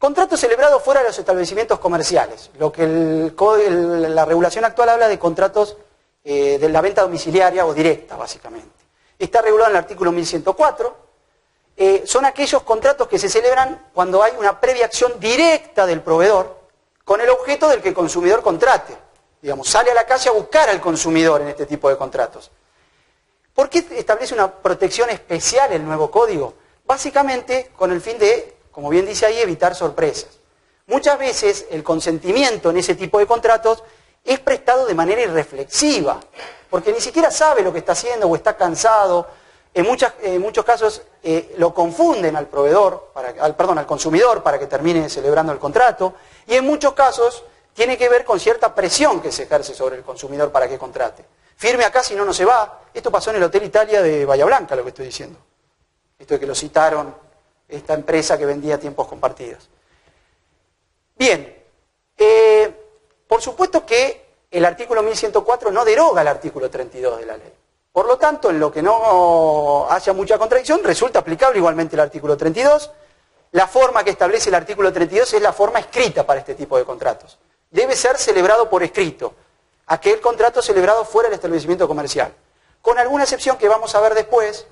Contratos celebrados fuera de los establecimientos comerciales. Lo que la regulación actual habla de contratos de la venta domiciliaria o directa, básicamente. Está regulado en el artículo 1104. Son aquellos contratos que se celebran cuando hay una previa acción directa del proveedor con el objeto del que el consumidor contrate. Digamos, sale a la calle a buscar al consumidor en este tipo de contratos. ¿Por qué establece una protección especial el nuevo código? Básicamente con el fin de, como bien dice ahí, evitar sorpresas. Muchas veces el consentimiento en ese tipo de contratos es prestado de manera irreflexiva, porque ni siquiera sabe lo que está haciendo o está cansado. En muchos casos lo confunden al proveedor, al consumidor para que termine celebrando el contrato, y en muchos casos tiene que ver con cierta presión que se ejerce sobre el consumidor para que contrate. Firme acá, si no, no se va. Esto pasó en el Hotel Italia de Bahía Blanca, lo que estoy diciendo. Esto de que lo citaron, esta empresa que vendía tiempos compartidos. Bien, por supuesto que el artículo 1104 no deroga el artículo 32 de la ley. Por lo tanto, en lo que no haya mucha contradicción, resulta aplicable igualmente el artículo 32. La forma que establece el artículo 32 es la forma escrita para este tipo de contratos. Debe ser celebrado por escrito, aquel contrato celebrado fuera del establecimiento comercial. Con alguna excepción que vamos a ver después,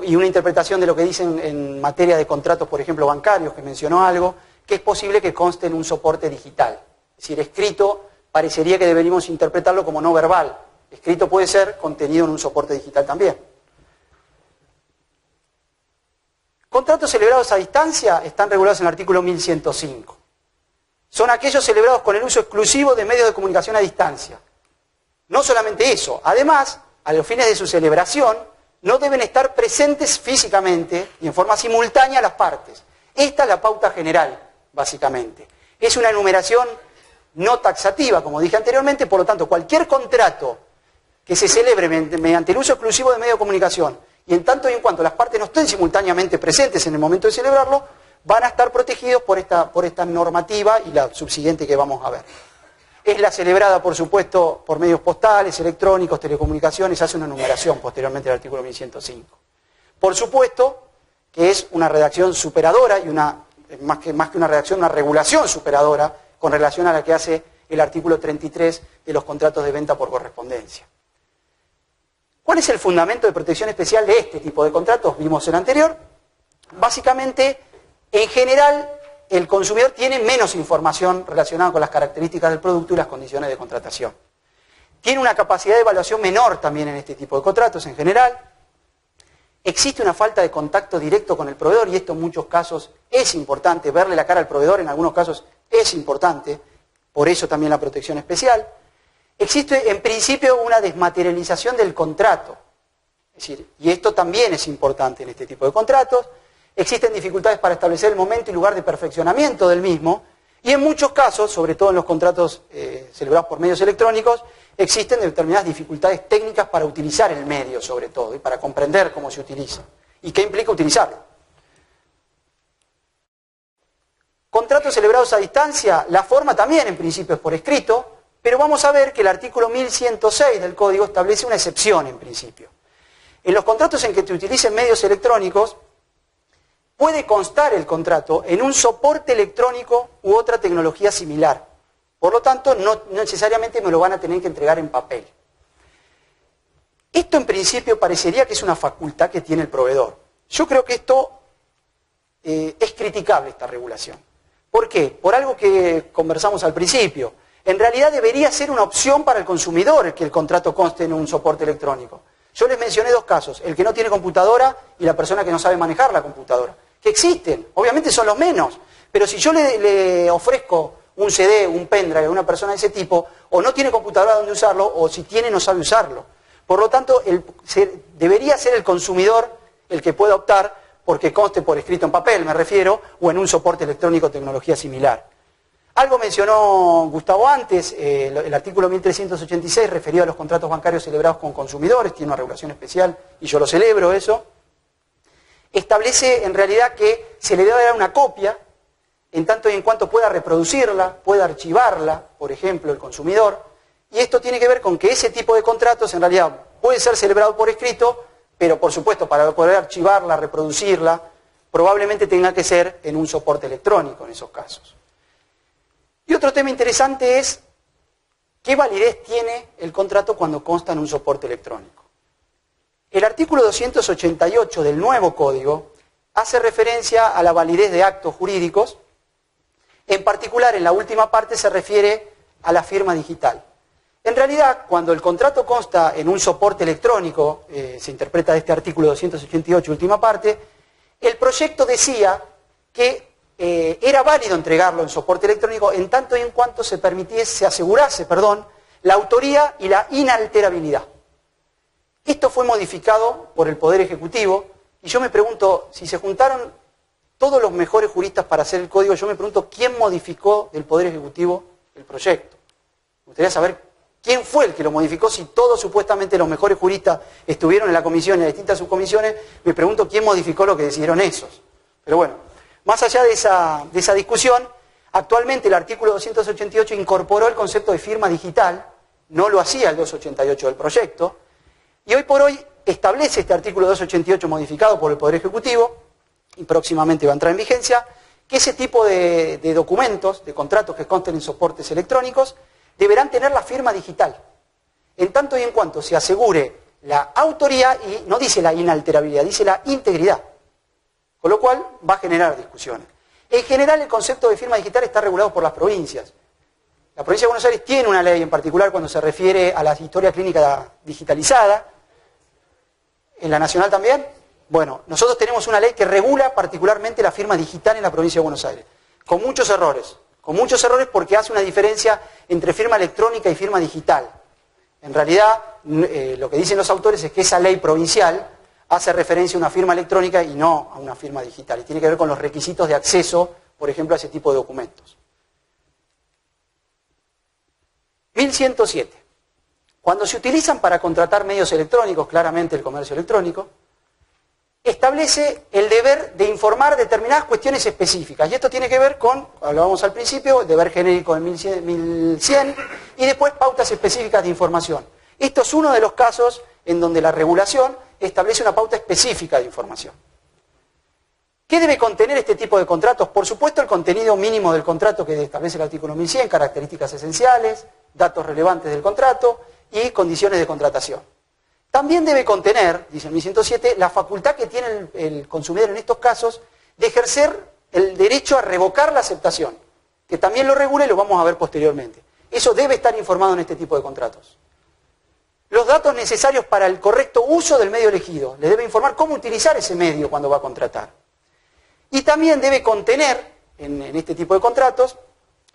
y una interpretación de lo que dicen en materia de contratos, por ejemplo, bancarios, que mencionó algo, que es posible que conste en un soporte digital. Es decir, escrito parecería que deberíamos interpretarlo como no verbal. Escrito puede ser contenido en un soporte digital también. Contratos celebrados a distancia están regulados en el artículo 1105. Son aquellos celebrados con el uso exclusivo de medios de comunicación a distancia. No solamente eso, además, a los fines de su celebración, no deben estar presentes físicamente y en forma simultánea las partes. Esta es la pauta general, básicamente. Es una enumeración no taxativa, como dije anteriormente, por lo tanto, cualquier contrato que se celebre mediante el uso exclusivo de medios de comunicación y en tanto y en cuanto las partes no estén simultáneamente presentes en el momento de celebrarlo, van a estar protegidos por esta normativa y la subsiguiente que vamos a ver. Es la celebrada, por supuesto, por medios postales, electrónicos, telecomunicaciones, hace una enumeración posteriormente del artículo 1105. Por supuesto que es una redacción superadora y más que una redacción, una regulación superadora con relación a la que hace el artículo 33 de los contratos de venta por correspondencia. ¿Cuál es el fundamento de protección especial de este tipo de contratos? Vimos el anterior. Básicamente, en general, el consumidor tiene menos información relacionada con las características del producto y las condiciones de contratación. Tiene una capacidad de evaluación menor también en este tipo de contratos en general. Existe una falta de contacto directo con el proveedor y esto en muchos casos es importante. Verle la cara al proveedor en algunos casos es importante, por eso también la protección especial. Existe en principio una desmaterialización del contrato, es decir, y esto también es importante en este tipo de contratos. Existen dificultades para establecer el momento y lugar de perfeccionamiento del mismo, y en muchos casos, sobre todo en los contratos celebrados por medios electrónicos, existen determinadas dificultades técnicas para utilizar el medio, sobre todo, y para comprender cómo se utiliza, y qué implica utilizarlo. Contratos celebrados a distancia, la forma también en principio es por escrito, pero vamos a ver que el artículo 1106 del Código establece una excepción en principio. En los contratos en que se utilicen medios electrónicos, puede constar el contrato en un soporte electrónico u otra tecnología similar. Por lo tanto, no necesariamente me lo van a tener que entregar en papel. Esto en principio parecería que es una facultad que tiene el proveedor. Yo creo que esto es criticable, esta regulación. ¿Por qué? Por algo que conversamos al principio. En realidad debería ser una opción para el consumidor que el contrato conste en un soporte electrónico. Yo les mencioné dos casos, el que no tiene computadora y la persona que no sabe manejar la computadora. Que existen, obviamente son los menos, pero si yo le ofrezco un CD, un pendrive a una persona de ese tipo, o no tiene computadora donde usarlo, o si tiene no sabe usarlo. Por lo tanto, debería ser el consumidor el que pueda optar porque conste por escrito en papel, me refiero, o en un soporte electrónico o tecnología similar. Algo mencionó Gustavo antes, el artículo 1386 referido a los contratos bancarios celebrados con consumidores, tiene una regulación especial y yo lo celebro eso. Establece en realidad que se le debe dar una copia, en tanto y en cuanto pueda reproducirla, pueda archivarla, por ejemplo, el consumidor, y esto tiene que ver con que ese tipo de contratos en realidad puede ser celebrado por escrito, pero por supuesto para poder archivarla, reproducirla, probablemente tenga que ser en un soporte electrónico en esos casos. Y otro tema interesante es qué validez tiene el contrato cuando consta en un soporte electrónico. El artículo 288 del nuevo código hace referencia a la validez de actos jurídicos. En particular, en la última parte se refiere a la firma digital. En realidad, cuando el contrato consta en un soporte electrónico, se interpreta de este artículo 288, última parte, el proyecto decía que era válido entregarlo en soporte electrónico en tanto y en cuanto se asegurase, la autoría y la inalterabilidad. Esto fue modificado por el Poder Ejecutivo y yo me pregunto, si se juntaron todos los mejores juristas para hacer el código, yo me pregunto quién modificó del Poder Ejecutivo el proyecto. Me gustaría saber quién fue el que lo modificó, si todos supuestamente los mejores juristas estuvieron en la comisión, en las distintas subcomisiones, me pregunto quién modificó lo que decidieron esos. Pero bueno, más allá de esa discusión, actualmente el artículo 288 incorporó el concepto de firma digital, no lo hacía el 288 del proyecto, y hoy por hoy establece este artículo 288 modificado por el Poder Ejecutivo, y próximamente va a entrar en vigencia, que ese tipo de documentos, de contratos que consten en soportes electrónicos, deberán tener la firma digital, en tanto y en cuanto se asegure la autoría y no dice la inalterabilidad, dice la integridad, con lo cual va a generar discusiones. En general el concepto de firma digital está regulado por las provincias. La provincia de Buenos Aires tiene una ley en particular cuando se refiere a la historia clínica digitalizada. ¿En la nacional también? Bueno, nosotros tenemos una ley que regula particularmente la firma digital en la provincia de Buenos Aires, con muchos errores porque hace una diferencia entre firma electrónica y firma digital. En realidad, lo que dicen los autores es que esa ley provincial hace referencia a una firma electrónica y no a una firma digital, y tiene que ver con los requisitos de acceso, por ejemplo, a ese tipo de documentos. 1107. Cuando se utilizan para contratar medios electrónicos, claramente el comercio electrónico, establece el deber de informar determinadas cuestiones específicas. Y esto tiene que ver con, hablábamos al principio, el deber genérico de 1100 y después pautas específicas de información. Esto es uno de los casos en donde la regulación establece una pauta específica de información. ¿Qué debe contener este tipo de contratos? Por supuesto, el contenido mínimo del contrato que establece el artículo 1100, características esenciales, datos relevantes del contrato y condiciones de contratación. También debe contener, dice el 1107, la facultad que tiene el consumidor en estos casos de ejercer el derecho a revocar la aceptación, que también lo regula y lo vamos a ver posteriormente. Eso debe estar informado en este tipo de contratos. Los datos necesarios para el correcto uso del medio elegido. Le debe informar cómo utilizar ese medio cuando va a contratar. Y también debe contener, en este tipo de contratos,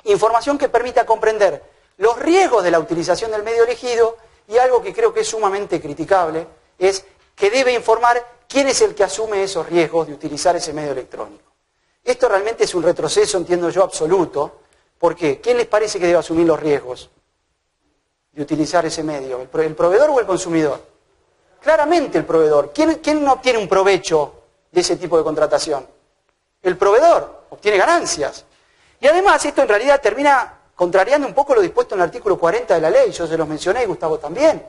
información que permita comprender los riesgos de la utilización del medio elegido, y algo que creo que es sumamente criticable, es que debe informar quién es el que asume esos riesgos de utilizar ese medio electrónico. Esto realmente es un retroceso, entiendo yo, absoluto. ¿Por qué? ¿Quién les parece que debe asumir los riesgos de utilizar ese medio? ¿El proveedor o el consumidor? Claramente el proveedor. ¿Quién no obtiene un provecho de ese tipo de contratación? El proveedor obtiene ganancias. Y además esto en realidad termina contrariando un poco lo dispuesto en el artículo 40 de la ley, yo se los mencioné y Gustavo también.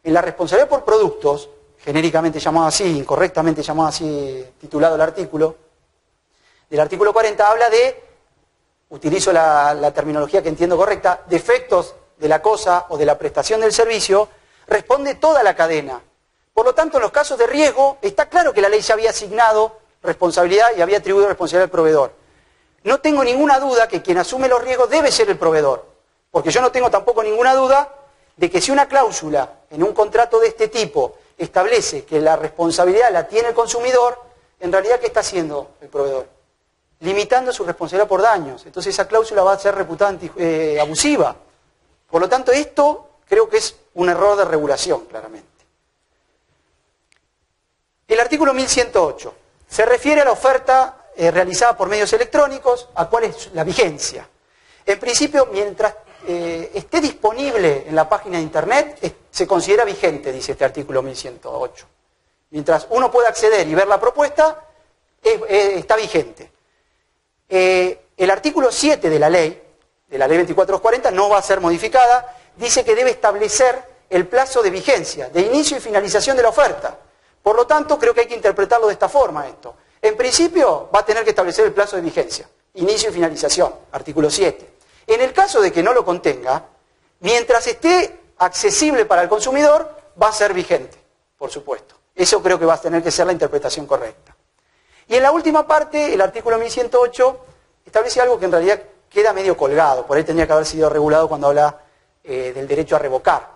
En la responsabilidad por productos, genéricamente llamado así, incorrectamente llamado así, titulado el artículo, del artículo 40 habla de, utilizo la terminología que entiendo correcta, defectos de la cosa o de la prestación del servicio, responde toda la cadena. Por lo tanto, en los casos de riesgo, está claro que la ley ya había asignado responsabilidad y había atribuido responsabilidad al proveedor. No tengo ninguna duda que quien asume los riesgos debe ser el proveedor, porque yo no tengo tampoco ninguna duda de que si una cláusula en un contrato de este tipo establece que la responsabilidad la tiene el consumidor, en realidad ¿qué está haciendo el proveedor? Limitando su responsabilidad por daños. Entonces esa cláusula va a ser reputada abusiva. Por lo tanto, esto creo que es un error de regulación, claramente. El artículo 1108 se refiere a la oferta realizada por medios electrónicos, a cuál es la vigencia. En principio, mientras esté disponible en la página de internet, se considera vigente, dice este artículo 1108. Mientras uno pueda acceder y ver la propuesta, está vigente. El artículo 7 de la ley 24240, no va a ser modificada, dice que debe establecer el plazo de vigencia, de inicio y finalización de la oferta. Por lo tanto, creo que hay que interpretarlo de esta forma esto. En principio va a tener que establecer el plazo de vigencia, inicio y finalización, artículo 7. En el caso de que no lo contenga, mientras esté accesible para el consumidor, va a ser vigente, por supuesto. Eso creo que va a tener que ser la interpretación correcta. Y en la última parte, el artículo 1108 establece algo que en realidad queda medio colgado, por ahí tendría que haber sido regulado cuando habla del derecho a revocar,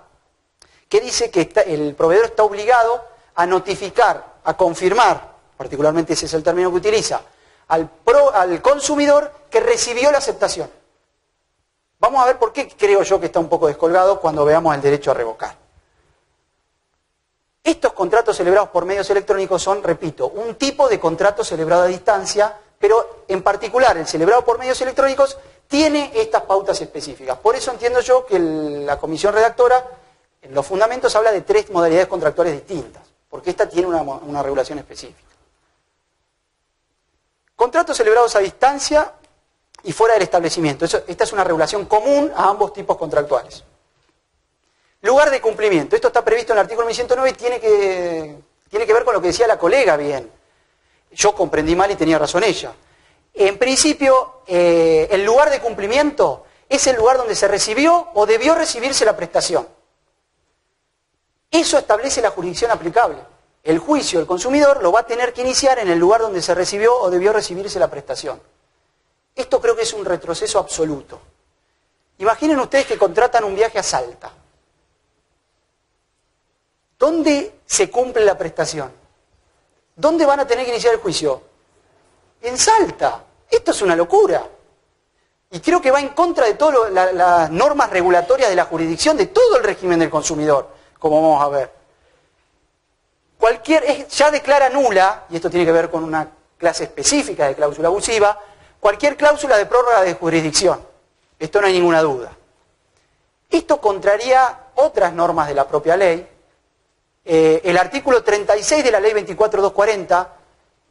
que dice que el proveedor está obligado a notificar, a confirmar, particularmente ese es el término que utiliza, al consumidor que recibió la aceptación. Vamos a ver por qué creo yo que está un poco descolgado cuando veamos el derecho a revocar. Estos contratos celebrados por medios electrónicos son, repito, un tipo de contrato celebrado a distancia, pero en particular el celebrado por medios electrónicos tiene estas pautas específicas. Por eso entiendo yo que la comisión redactora, en los fundamentos, habla de 3 modalidades contractuales distintas, porque esta tiene una regulación específica. Contratos celebrados a distancia y fuera del establecimiento. Esta es una regulación común a ambos tipos contractuales. Lugar de cumplimiento. Esto está previsto en el artículo 1109 y tiene que ver con lo que decía la colega bien. Yo comprendí mal y tenía razón ella. En principio, el lugar de cumplimiento es el lugar donde se recibió o debió recibirse la prestación. Eso establece la jurisdicción aplicable. El juicio del consumidor lo va a tener que iniciar en el lugar donde se recibió o debió recibirse la prestación. Esto creo que es un retroceso absoluto. Imaginen ustedes que contratan un viaje a Salta. ¿Dónde se cumple la prestación? ¿Dónde van a tener que iniciar el juicio? En Salta. Esto es una locura. Y creo que va en contra de todas las normas regulatorias de la jurisdicción, de todo el régimen del consumidor, como vamos a ver. Ya declara nula, y esto tiene que ver con una clase específica de cláusula abusiva, cualquier cláusula de prórroga de jurisdicción. Esto no hay ninguna duda. Esto contraría otras normas de la propia ley. El artículo 36 de la ley 24.240,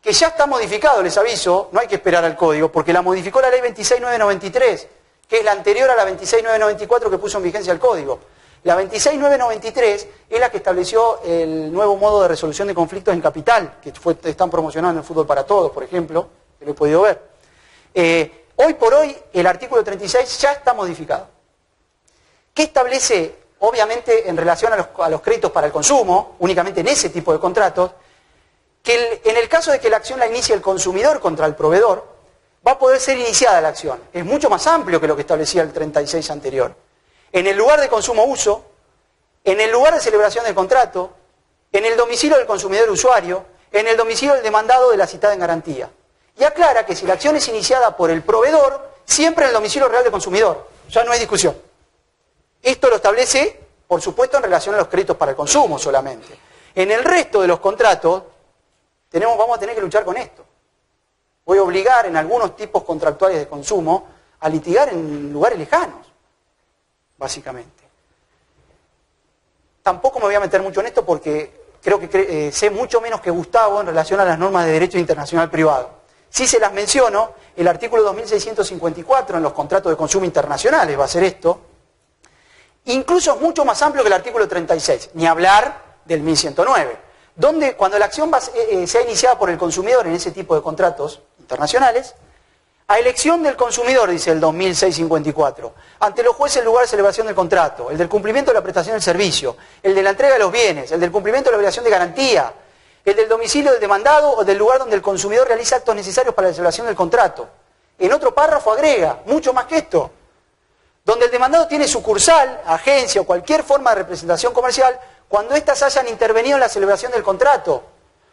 que ya está modificado, les aviso, no hay que esperar al código, porque la modificó la ley 26.993, que es la anterior a la 26.994 que puso en vigencia el código. La 26.993 es la que estableció el nuevo modo de resolución de conflictos en capital, que están promocionando en el Fútbol para Todos, por ejemplo, que lo he podido ver. Hoy por hoy, el artículo 36 ya está modificado. ¿Qué establece? Obviamente, en relación a los créditos para el consumo, únicamente en ese tipo de contratos, que en el caso de que la acción la inicie el consumidor contra el proveedor, va a poder ser iniciada la acción. Es mucho más amplio que lo que establecía el 36 anterior. En el lugar de consumo-uso, en el lugar de celebración del contrato, en el domicilio del consumidor usuario, en el domicilio del demandado de la citada en garantía. Y aclara que si la acción es iniciada por el proveedor, siempre en el domicilio real del consumidor. Ya no hay discusión. Esto lo establece, por supuesto, en relación a los créditos para el consumo solamente. En el resto de los contratos, vamos a tener que luchar con esto. Voy a obligar en algunos tipos contractuales de consumo a litigar en lugares lejanos, básicamente. Tampoco me voy a meter mucho en esto porque creo que sé mucho menos que Gustavo en relación a las normas de derecho internacional privado. Si se las menciono, el artículo 2654 en los contratos de consumo internacionales va a ser esto. Incluso es mucho más amplio que el artículo 36, ni hablar del 1109, donde cuando la acción sea iniciada por el consumidor en ese tipo de contratos internacionales, a elección del consumidor, dice el 2654, ante los jueces el lugar de celebración del contrato, el del cumplimiento de la prestación del servicio, el de la entrega de los bienes, el del cumplimiento de la obligación de garantía, el del domicilio del demandado o del lugar donde el consumidor realiza actos necesarios para la celebración del contrato. En otro párrafo agrega, mucho más que esto, donde el demandado tiene sucursal, agencia o cualquier forma de representación comercial cuando éstas hayan intervenido en la celebración del contrato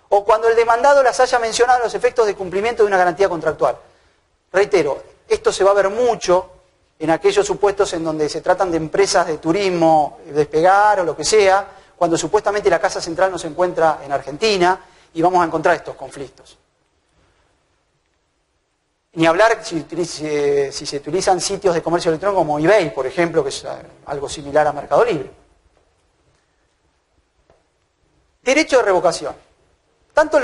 o cuando el demandado las haya mencionado a los efectos de cumplimiento de una garantía contractual. Reitero, esto se va a ver mucho en aquellos supuestos en donde se tratan de empresas de turismo, despegar o lo que sea, cuando supuestamente la casa central no se encuentra en Argentina y vamos a encontrar estos conflictos. Ni hablar si se utilizan sitios de comercio electrónico como eBay, por ejemplo, que es algo similar a Mercado Libre. Derecho de revocación. Tanto en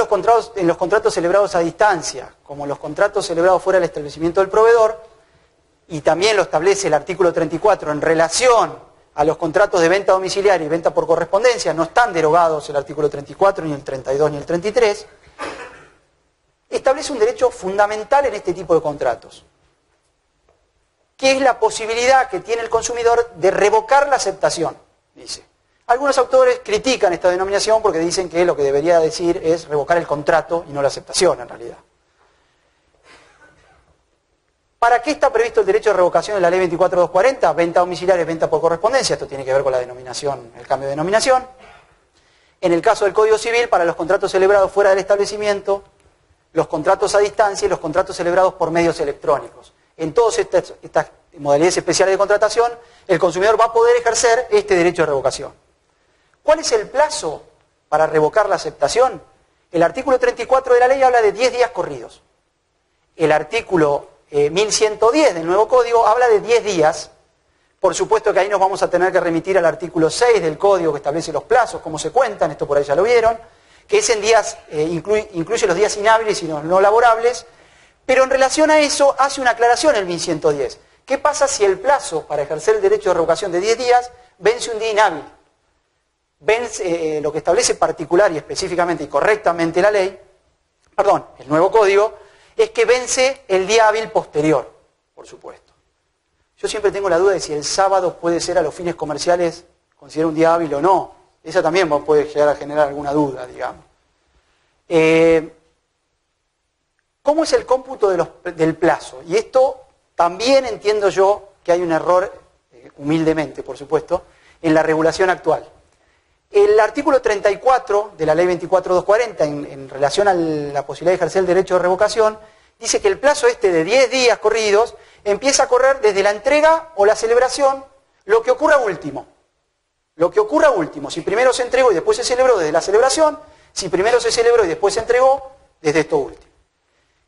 los contratos celebrados a distancia como en los contratos celebrados fuera del establecimiento del proveedor, y también lo establece el artículo 34 en relación a los contratos de venta domiciliaria y venta por correspondencia, no están derogados el artículo 34, ni el 32, ni el 33, establece un derecho fundamental en este tipo de contratos, que es la posibilidad que tiene el consumidor de revocar la aceptación, dice. Algunos autores critican esta denominación porque dicen que lo que debería decir es revocar el contrato y no la aceptación en realidad. ¿Para qué está previsto el derecho de revocación en la ley 24.240? Venta domiciliaria y venta por correspondencia. Esto tiene que ver con la denominación, el cambio de denominación. En el caso del Código Civil, para los contratos celebrados fuera del establecimiento, los contratos a distancia y los contratos celebrados por medios electrónicos. En todas estas modalidades especiales de contratación, el consumidor va a poder ejercer este derecho de revocación. ¿Cuál es el plazo para revocar la aceptación? El artículo 34 de la ley habla de 10 días corridos. El artículo 1110 del nuevo código habla de 10 días. Por supuesto que ahí nos vamos a tener que remitir al artículo 6 del código que establece los plazos, cómo se cuentan, esto por ahí ya lo vieron, que es en días, incluye los días inhábiles y los no laborables, pero en relación a eso hace una aclaración el 1110. ¿Qué pasa si el plazo para ejercer el derecho de revocación de 10 días vence un día inhábil? Vence, lo que establece particular y específicamente y correctamente la ley, el nuevo código, es que vence el día hábil posterior, por supuesto. Yo siempre tengo la duda de si el sábado puede ser a los fines comerciales considerado un día hábil o no. Esa también puede llegar a generar alguna duda, digamos. ¿Cómo es el cómputo del plazo? Y esto también entiendo yo que hay un error, humildemente por supuesto, en la regulación actual. El artículo 34 de la ley 24.240 en relación a la posibilidad de ejercer el derecho de revocación dice que el plazo de 10 días corridos empieza a correr desde la entrega o la celebración, lo que ocurra último. Lo que ocurra último. Si primero se entregó y después se celebró, desde la celebración. Si primero se celebró y después se entregó, desde esto último.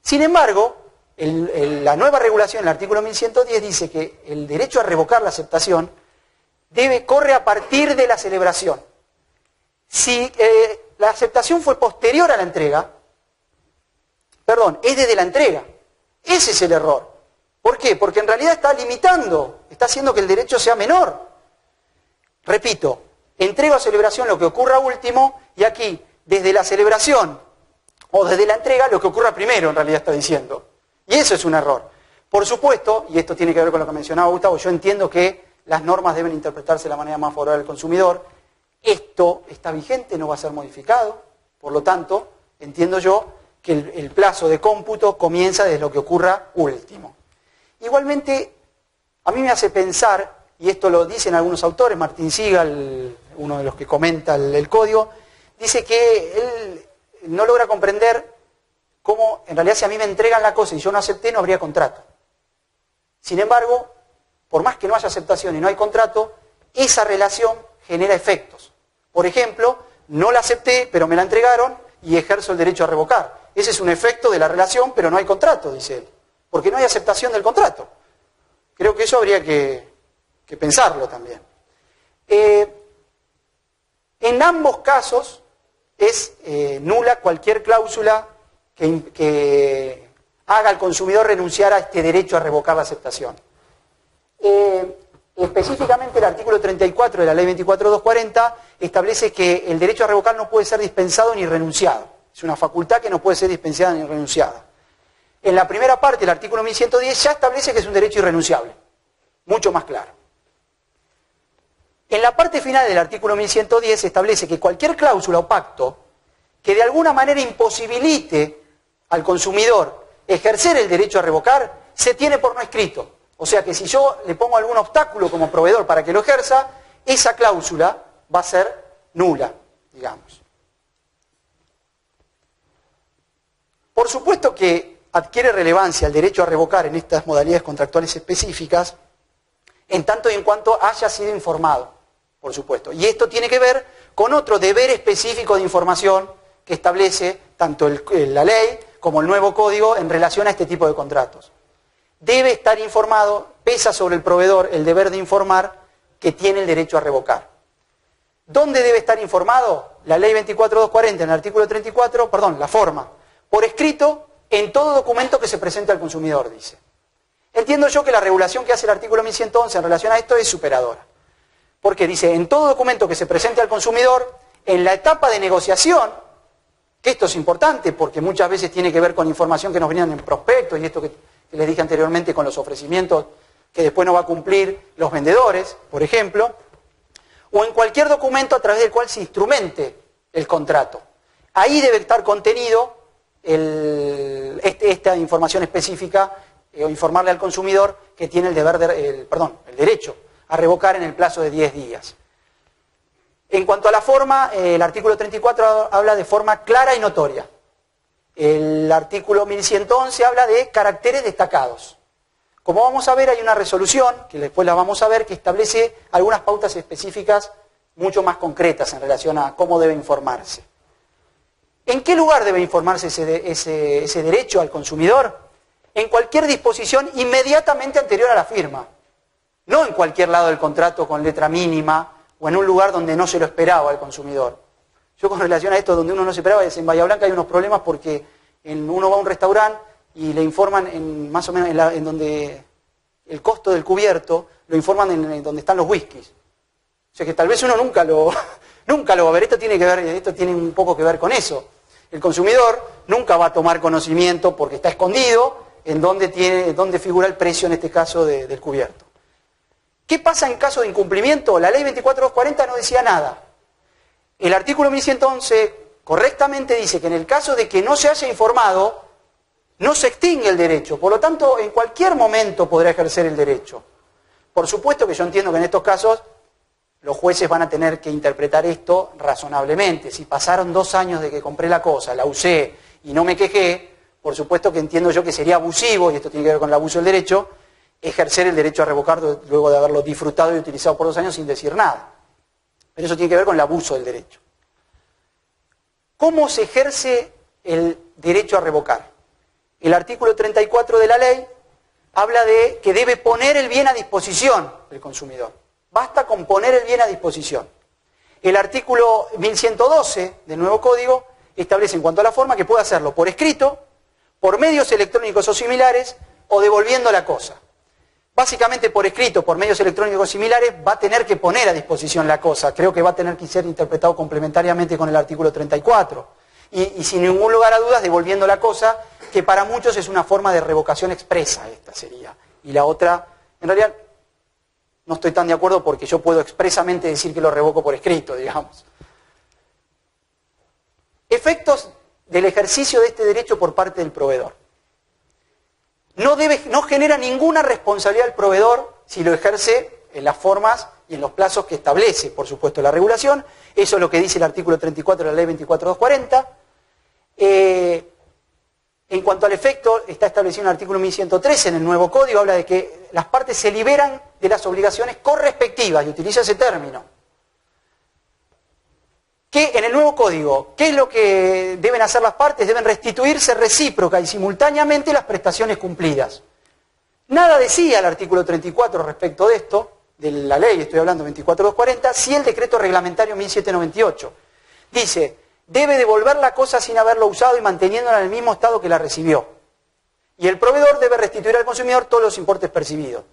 Sin embargo, la nueva regulación, el artículo 1110, dice que el derecho a revocar la aceptación corre a partir de la celebración. Si la aceptación fue posterior a la entrega, es desde la entrega. Ese es el error. ¿Por qué? Porque en realidad está limitando, está haciendo que el derecho sea menor. Repito, entrega o celebración lo que ocurra último, y aquí, desde la celebración o desde la entrega, lo que ocurra primero, en realidad está diciendo. Y eso es un error. Por supuesto, y esto tiene que ver con lo que mencionaba Gustavo, yo entiendo que las normas deben interpretarse de la manera más favorable al consumidor. Esto está vigente, no va a ser modificado. Por lo tanto, entiendo yo que el plazo de cómputo comienza desde lo que ocurra último. Igualmente, a mí me hace pensar, y esto lo dicen algunos autores, Martín Sigal, uno de los que comenta el código, dice que él no logra comprender cómo, en realidad, si a mí me entregan la cosa y yo no acepté, no habría contrato. Sin embargo, por más que no haya aceptación y no hay contrato, esa relación genera efectos. Por ejemplo, no la acepté, pero me la entregaron y ejerzo el derecho a revocar. Ese es un efecto de la relación, pero no hay contrato, dice él, porque no hay aceptación del contrato. Creo que eso habría que pensarlo también. En ambos casos es nula cualquier cláusula que haga al consumidor renunciar a este derecho a revocar la aceptación. Específicamente el artículo 34 de la ley 24.240 establece que el derecho a revocar no puede ser dispensado ni renunciado. Es una facultad que no puede ser dispensada ni renunciada. En la primera parte del artículo 1110 ya establece que es un derecho irrenunciable. Mucho más claro. En la parte final del artículo 1110 se establece que cualquier cláusula o pacto que de alguna manera imposibilite al consumidor ejercer el derecho a revocar, se tiene por no escrito. O sea que si yo le pongo algún obstáculo como proveedor para que lo ejerza, esa cláusula va a ser nula, digamos. Por supuesto que adquiere relevancia el derecho a revocar en estas modalidades contractuales específicas, en tanto y en cuanto haya sido informado, por supuesto. Y esto tiene que ver con otro deber específico de información que establece tanto la ley como el nuevo código en relación a este tipo de contratos. Debe estar informado, pesa sobre el proveedor el deber de informar que tiene el derecho a revocar. ¿Dónde debe estar informado? La ley 24.240 en el artículo 34, la forma. Por escrito, en todo documento que se presente al consumidor, dice. Entiendo yo que la regulación que hace el artículo 1111 en relación a esto es superadora. Porque dice, en todo documento que se presente al consumidor, en la etapa de negociación, que esto es importante porque muchas veces tiene que ver con información que nos brindan en prospectos y esto que les dije anteriormente con los ofrecimientos que después no va a cumplir los vendedores, por ejemplo, o en cualquier documento a través del cual se instrumente el contrato. Ahí debe estar contenido esta información específica o informarle al consumidor que tiene el derecho a revocar en el plazo de 10 días. En cuanto a la forma, el artículo 34 habla de forma clara y notoria. El artículo 1111 habla de caracteres destacados. Como vamos a ver, hay una resolución, que después la vamos a ver, que establece algunas pautas específicas mucho más concretas en relación a cómo debe informarse. ¿En qué lugar debe informarse ese derecho al consumidor? En cualquier disposición inmediatamente anterior a la firma. No en cualquier lado del contrato con letra mínima o en un lugar donde no se lo esperaba al consumidor. Yo con relación a esto, donde uno no se esperaba, en Bahía Blanca hay unos problemas porque uno va a un restaurante y le informan más o menos en donde el costo del cubierto, lo informan en donde están los whiskies. O sea que tal vez uno nunca lo va a ver. Esto tiene un poco que ver con eso. El consumidor nunca va a tomar conocimiento porque está escondido en donde figura el precio, en este caso, del cubierto. ¿Qué pasa en caso de incumplimiento? La ley 24240 no decía nada. El artículo 1111 correctamente dice que en el caso de que no se haya informado, no se extingue el derecho. Por lo tanto, en cualquier momento podrá ejercer el derecho. Por supuesto que yo entiendo que en estos casos los jueces van a tener que interpretar esto razonablemente. Si pasaron 2 años de que compré la cosa, la usé y no me quejé, por supuesto que entiendo yo que sería abusivo, y esto tiene que ver con el abuso del derecho, ejercer el derecho a revocar luego de haberlo disfrutado y utilizado por 2 años sin decir nada. Pero eso tiene que ver con el abuso del derecho. ¿Cómo se ejerce el derecho a revocar? El artículo 34 de la ley habla de que debe poner el bien a disposición del consumidor. Basta con poner el bien a disposición. El artículo 1112 del nuevo código establece en cuanto a la forma que puede hacerlo por escrito, por medios electrónicos o similares, o devolviendo la cosa. Básicamente por escrito, por medios electrónicos similares, va a tener que poner a disposición la cosa. Creo que va a tener que ser interpretado complementariamente con el artículo 34. Y sin ningún lugar a dudas, devolviendo la cosa, que para muchos es una forma de revocación expresa, esta sería. Y la otra, en realidad, no estoy tan de acuerdo porque yo puedo expresamente decir que lo revoco por escrito, digamos. Efectos del ejercicio de este derecho por parte del proveedor. No genera ninguna responsabilidad al proveedor si lo ejerce en las formas y en los plazos que establece, por supuesto, la regulación. Eso es lo que dice el artículo 34 de la ley 24240. En cuanto al efecto, está establecido en el artículo 1113 en el nuevo código, habla de que las partes se liberan de las obligaciones correspectivas, y utiliza ese término. Que en el nuevo código, ¿qué es lo que deben hacer las partes? Deben restituirse recíproca y simultáneamente las prestaciones cumplidas. Nada decía el artículo 34 respecto de esto, de la ley, estoy hablando 24240, si el decreto reglamentario 1798. Dice, debe devolver la cosa sin haberlo usado y manteniéndola en el mismo estado que la recibió. Y el proveedor debe restituir al consumidor todos los importes percibidos.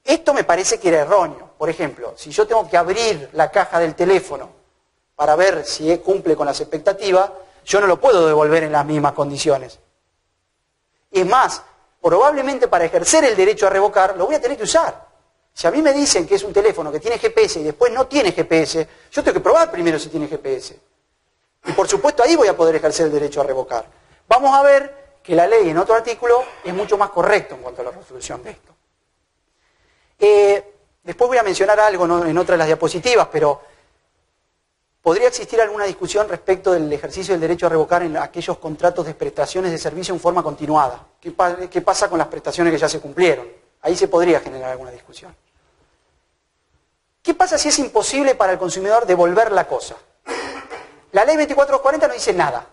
Esto me parece que era erróneo. Por ejemplo, si yo tengo que abrir la caja del teléfono para ver si cumple con las expectativas, yo no lo puedo devolver en las mismas condiciones. Es más, probablemente para ejercer el derecho a revocar, lo voy a tener que usar. Si a mí me dicen que es un teléfono que tiene GPS y después no tiene GPS, yo tengo que probar primero si tiene GPS. Y por supuesto ahí voy a poder ejercer el derecho a revocar. Vamos a ver que la ley en otro artículo es mucho más correcto en cuanto a la resolución de esto. Después voy a mencionar algo en otra de las diapositivas, pero podría existir alguna discusión respecto del ejercicio del derecho a revocar en aquellos contratos de prestaciones de servicio en forma continuada. ¿Qué pasa con las prestaciones que ya se cumplieron? Ahí se podría generar alguna discusión. ¿Qué pasa si es imposible para el consumidor devolver la cosa? La ley 24240 no dice nada.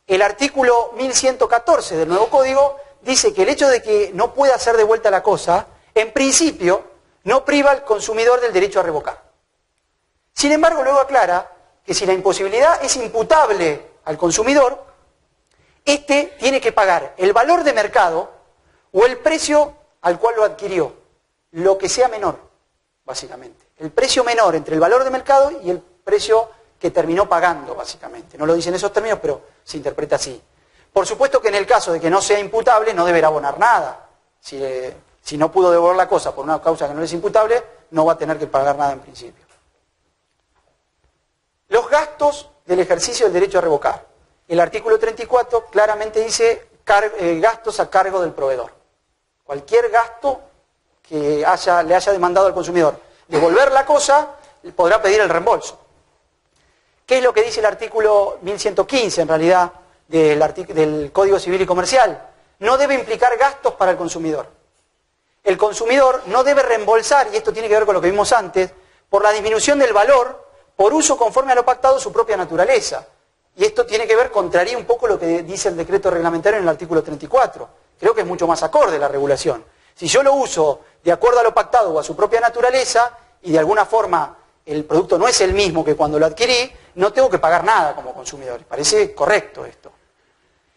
El artículo 1114 del nuevo código dice que el hecho de que no pueda ser devuelta la cosa, en principio, no priva al consumidor del derecho a revocar. Sin embargo, luego aclara que si la imposibilidad es imputable al consumidor, éste tiene que pagar el valor de mercado o el precio al cual lo adquirió, lo que sea menor, básicamente. El precio menor entre el valor de mercado y el precio que terminó pagando, básicamente. No lo dicen esos términos, pero se interpreta así. Por supuesto que en el caso de que no sea imputable, no deberá abonar nada. Si no pudo devolver la cosa por una causa que no es imputable, no va a tener que pagar nada en principio. Los gastos del ejercicio del derecho a revocar. El artículo 34 claramente dice gastos a cargo del proveedor. Cualquier gasto que le haya demandado al consumidor devolver la cosa, podrá pedir el reembolso. ¿Qué es lo que dice el artículo 1115, en realidad, del Código Civil y Comercial? No debe implicar gastos para el consumidor. El consumidor no debe reembolsar, y esto tiene que ver con lo que vimos antes, por la disminución del valor, por uso conforme a lo pactado su propia naturaleza. Y esto tiene que ver, contraría un poco lo que dice el decreto reglamentario en el artículo 34. Creo que es mucho más acorde la regulación. Si yo lo uso de acuerdo a lo pactado o a su propia naturaleza, y de alguna forma el producto no es el mismo que cuando lo adquirí, no tengo que pagar nada como consumidor. Parece correcto esto.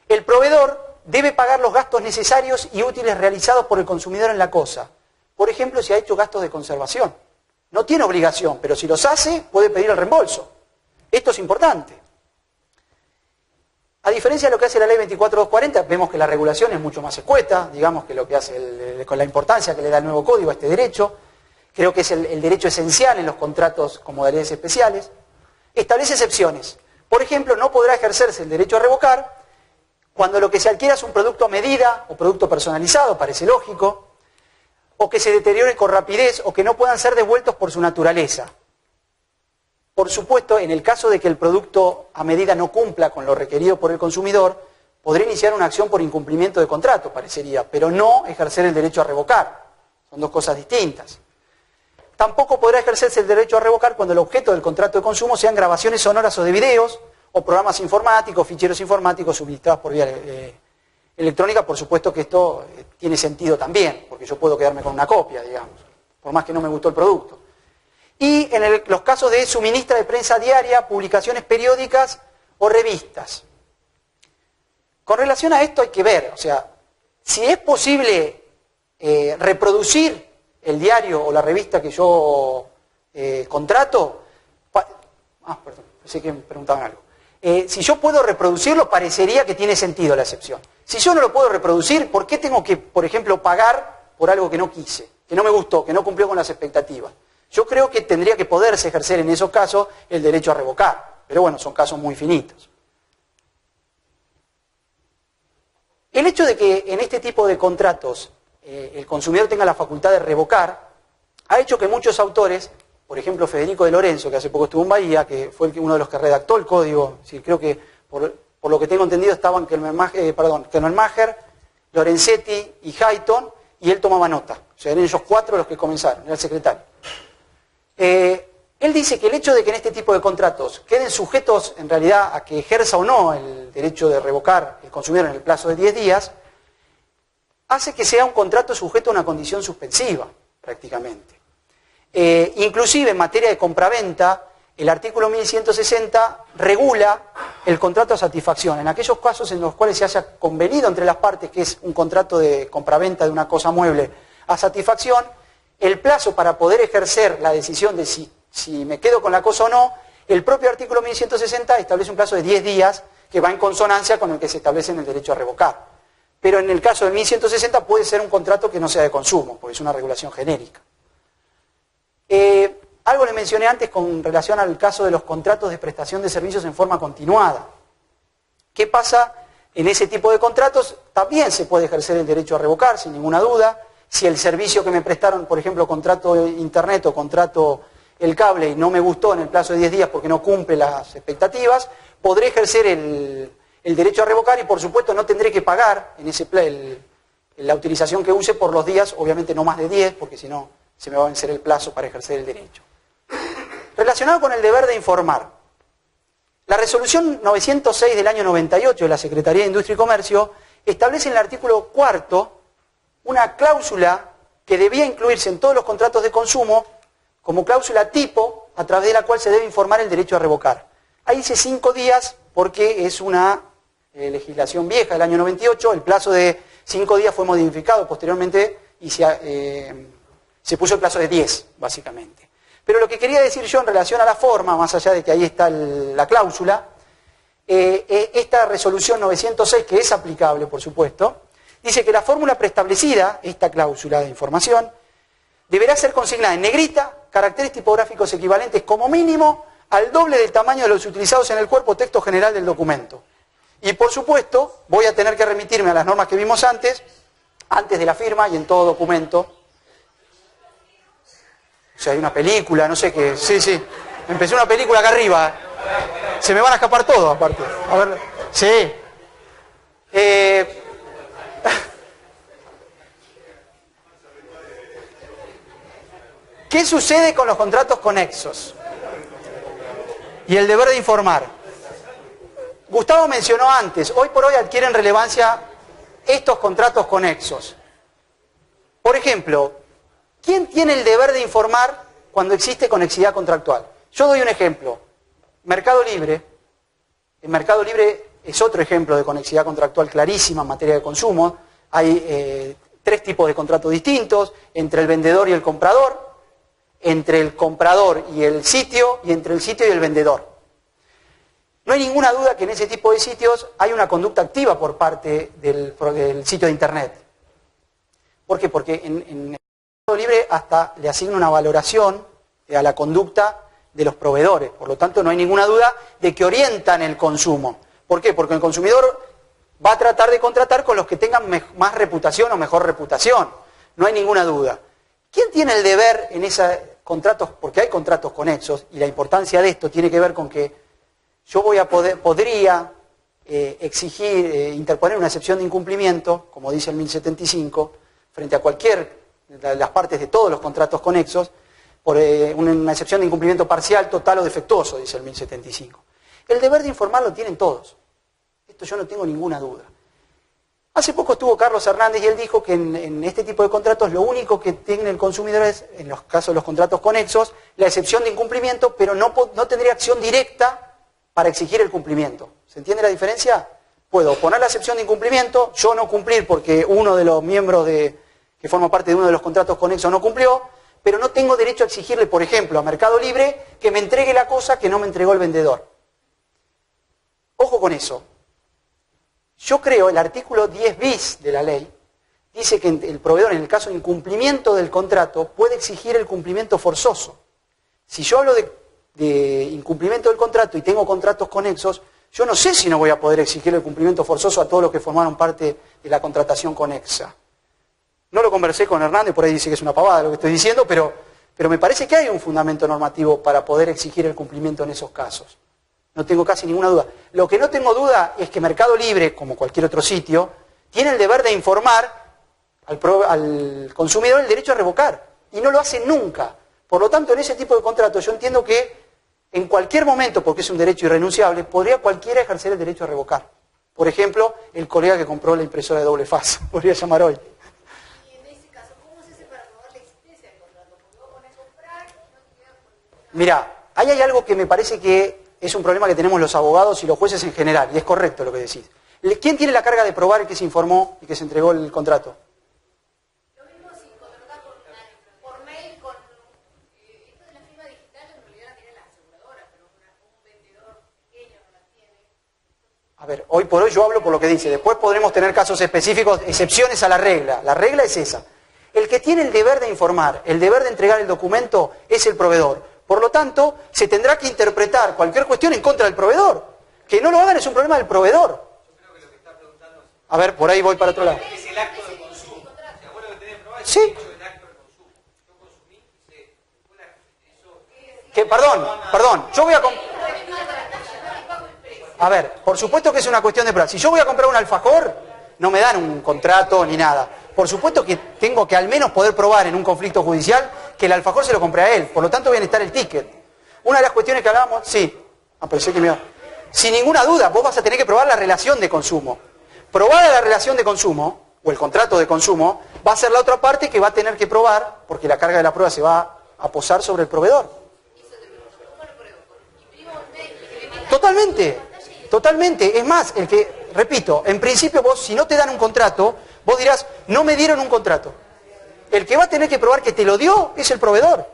El proveedor debe pagar los gastos necesarios y útiles realizados por el consumidor en la cosa. Por ejemplo, si ha hecho gastos de conservación. No tiene obligación, pero si los hace, puede pedir el reembolso. Esto es importante. A diferencia de lo que hace la ley 24240, vemos que la regulación es mucho más escueta, digamos que lo que hace con la importancia que le da el nuevo código a este derecho. Creo que es el derecho esencial en los contratos con modalidades especiales. Establece excepciones. Por ejemplo, no podrá ejercerse el derecho a revocar cuando lo que se adquiera es un producto a medida o producto personalizado, parece lógico, o que se deteriore con rapidez o que no puedan ser devueltos por su naturaleza. Por supuesto, en el caso de que el producto a medida no cumpla con lo requerido por el consumidor, podrá iniciar una acción por incumplimiento de contrato, parecería, pero no ejercer el derecho a revocar. Son dos cosas distintas. Tampoco podrá ejercerse el derecho a revocar cuando el objeto del contrato de consumo sean grabaciones sonoras o de videos, o programas informáticos, ficheros informáticos suministrados por vía electrónica. Por supuesto que esto tiene sentido también, porque yo puedo quedarme con una copia, digamos, por más que no me gustó el producto. Y en los casos de suministra de prensa diaria, publicaciones periódicas o revistas. Con relación a esto hay que ver, o sea, si es posible reproducir el diario o la revista que yo contrato. Perdón, pensé que me preguntaban algo. Si yo puedo reproducirlo, parecería que tiene sentido la excepción. Si yo no lo puedo reproducir, ¿por qué tengo que, por ejemplo, pagar por algo que no quise, que no me gustó, que no cumplió con las expectativas? Yo creo que tendría que poderse ejercer en esos casos el derecho a revocar. Pero bueno, son casos muy finitos. El hecho de que en este tipo de contratos el consumidor tenga la facultad de revocar ha hecho que muchos autores, por ejemplo Federico de Lorenzo, que hace poco estuvo en Bahía, que fue uno de los que redactó el código, creo que por lo que tengo entendido estaban Kelmermacher, Lorenzetti y Hayton, y él tomaba nota. O sea, eran ellos cuatro los que comenzaron, era el secretario. Él dice que el hecho de que en este tipo de contratos queden sujetos en realidad a que ejerza o no el derecho de revocar el consumidor en el plazo de 10 días, hace que sea un contrato sujeto a una condición suspensiva, prácticamente. Inclusive en materia de compraventa, el artículo 1160 regula el contrato a satisfacción. En aquellos casos en los cuales se haya convenido entre las partes que es un contrato de compraventa de una cosa mueble a satisfacción, el plazo para poder ejercer la decisión de si me quedo con la cosa o no, el propio artículo 1160 establece un plazo de 10 días que va en consonancia con el que se establece en el derecho a revocar. Pero en el caso del 1160 puede ser un contrato que no sea de consumo, porque es una regulación genérica. Algo le mencioné antes con relación al caso de los contratos de prestación de servicios en forma continuada. ¿Qué pasa en ese tipo de contratos? También se puede ejercer el derecho a revocar, sin ninguna duda. Si el servicio que me prestaron, por ejemplo, contrato internet o contrato el cable y no me gustó en el plazo de 10 días porque no cumple las expectativas, podré ejercer el derecho a revocar y por supuesto no tendré que pagar en la utilización que use por los días, obviamente no más de 10, porque si no se me va a vencer el plazo para ejercer el derecho. Relacionado con el deber de informar, la resolución 906 del año 98 de la Secretaría de Industria y Comercio establece en el artículo 4 una cláusula que debía incluirse en todos los contratos de consumo como cláusula tipo a través de la cual se debe informar el derecho a revocar. Ahí dice 5 días porque es una legislación vieja del año 98, el plazo de 5 días fue modificado posteriormente y se puso el plazo de 10, básicamente. Pero lo que quería decir yo en relación a la forma, más allá de que ahí está la cláusula, esta resolución 906, que es aplicable, por supuesto, dice que la fórmula preestablecida, esta cláusula de información, deberá ser consignada en negrita, caracteres tipográficos equivalentes como mínimo al doble del tamaño de los utilizados en el cuerpo texto general del documento. Y por supuesto, voy a tener que remitirme a las normas que vimos antes de la firma y en todo documento. O sea, hay una película, no sé qué. Sí. Empecé una película acá arriba. Se me van a escapar todos, aparte. A ver. Sí. ¿Qué sucede con los contratos conexos? Y el deber de informar. Gustavo mencionó antes, hoy por hoy adquieren relevancia estos contratos conexos. Por ejemplo, ¿quién tiene el deber de informar cuando existe conexidad contractual? Yo doy un ejemplo. Mercado Libre. El Mercado Libre es otro ejemplo de conexidad contractual clarísima en materia de consumo. Hay 3 tipos de contratos distintos, entre el vendedor y el comprador, entre el comprador y el sitio, y entre el sitio y el vendedor. No hay ninguna duda que en ese tipo de sitios hay una conducta activa por parte del sitio de Internet. ¿Por qué? Porque en el Mercado Libre hasta le asigna una valoración a la conducta de los proveedores. Por lo tanto, no hay ninguna duda de que orientan el consumo. ¿Por qué? Porque el consumidor va a tratar de contratar con los que tengan más reputación o mejor reputación. No hay ninguna duda. ¿Quién tiene el deber en esos contratos? Porque hay contratos conexos y la importancia de esto tiene que ver con que yo podría exigir, interponer una excepción de incumplimiento, como dice el 1075, frente a cualquier de las partes de todos los contratos conexos, por una excepción de incumplimiento parcial, total o defectuoso, dice el 1075. El deber de informar lo tienen todos. Esto yo no tengo ninguna duda. Hace poco estuvo Carlos Hernández y él dijo que en este tipo de contratos lo único que tiene el consumidor es, en los casos de los contratos conexos, la excepción de incumplimiento, pero no tendría acción directa para exigir el cumplimiento. ¿Se entiende la diferencia? Puedo poner la excepción de incumplimiento, yo no cumplir porque uno de los miembros que forma parte de uno de los contratos conexos no cumplió, pero no tengo derecho a exigirle, por ejemplo, a Mercado Libre que me entregue la cosa que no me entregó el vendedor. Ojo con eso. Yo creo, el artículo 10 bis de la ley dice que el proveedor, en el caso de incumplimiento del contrato, puede exigir el cumplimiento forzoso. Si yo hablo de incumplimiento del contrato y tengo contratos conexos, yo no sé si no voy a poder exigir el cumplimiento forzoso a todos los que formaron parte de la contratación conexa. No lo conversé con Hernández, por ahí dice que es una pavada lo que estoy diciendo, pero me parece que hay un fundamento normativo para poder exigir el cumplimiento en esos casos. No tengo casi ninguna duda. Lo que no tengo duda es que Mercado Libre, como cualquier otro sitio, tiene el deber de informar al consumidor el derecho a revocar. Y no lo hace nunca. Por lo tanto, en ese tipo de contratos yo entiendo que en cualquier momento, porque es un derecho irrenunciable, podría cualquiera ejercer el derecho a revocar. Por ejemplo, el colega que compró la impresora de doble faz, podría llamar hoy. Y en ese caso, ¿cómo se hace para probar la existencia del contrato? Porque vos pones comprar y no te queda con... Mirá, ahí hay algo que me parece que es un problema que tenemos los abogados y los jueces en general, y es correcto lo que decís. ¿Quién tiene la carga de probar que se informó y que se entregó el contrato? Lo mismo si contratás por mail con... esto de la firma digital en realidad la tienen las aseguradoras, pero un vendedor pequeño no la tiene. A ver, hoy por hoy yo hablo por lo que dice. Después podremos tener casos específicos, excepciones a la regla. La regla es esa. El que tiene el deber de informar, el deber de entregar el documento, es el proveedor. Por lo tanto, se tendrá que interpretar cualquier cuestión en contra del proveedor. Que no lo hagan es un problema del proveedor. Yo creo que lo que está preguntando es... A ver, por ahí voy para otro lado. Es el acto de consumo. ¿Te acuerdas que tenés que probar? Sí. El hecho del acto de consumo. Yo consumí y se... Que, perdón, yo voy a... A ver, por supuesto que es una cuestión de prueba. Si yo voy a comprar un alfajor, no me dan un contrato ni nada. Por supuesto que tengo que al menos poder probar en un conflicto judicial que el alfajor se lo compré a él. Por lo tanto, voy a necesitar el ticket. Una de las cuestiones que hablábamos, sí. Pensé que me iba... Sin ninguna duda, vos vas a tener que probar la relación de consumo. Probada la relación de consumo, o el contrato de consumo, va a ser la otra parte que va a tener que probar, porque la carga de la prueba se va a posar sobre el proveedor. Totalmente, totalmente. Es más, repito, en principio vos, si no te dan un contrato, vos dirás, no me dieron un contrato. El que va a tener que probar que te lo dio es el proveedor.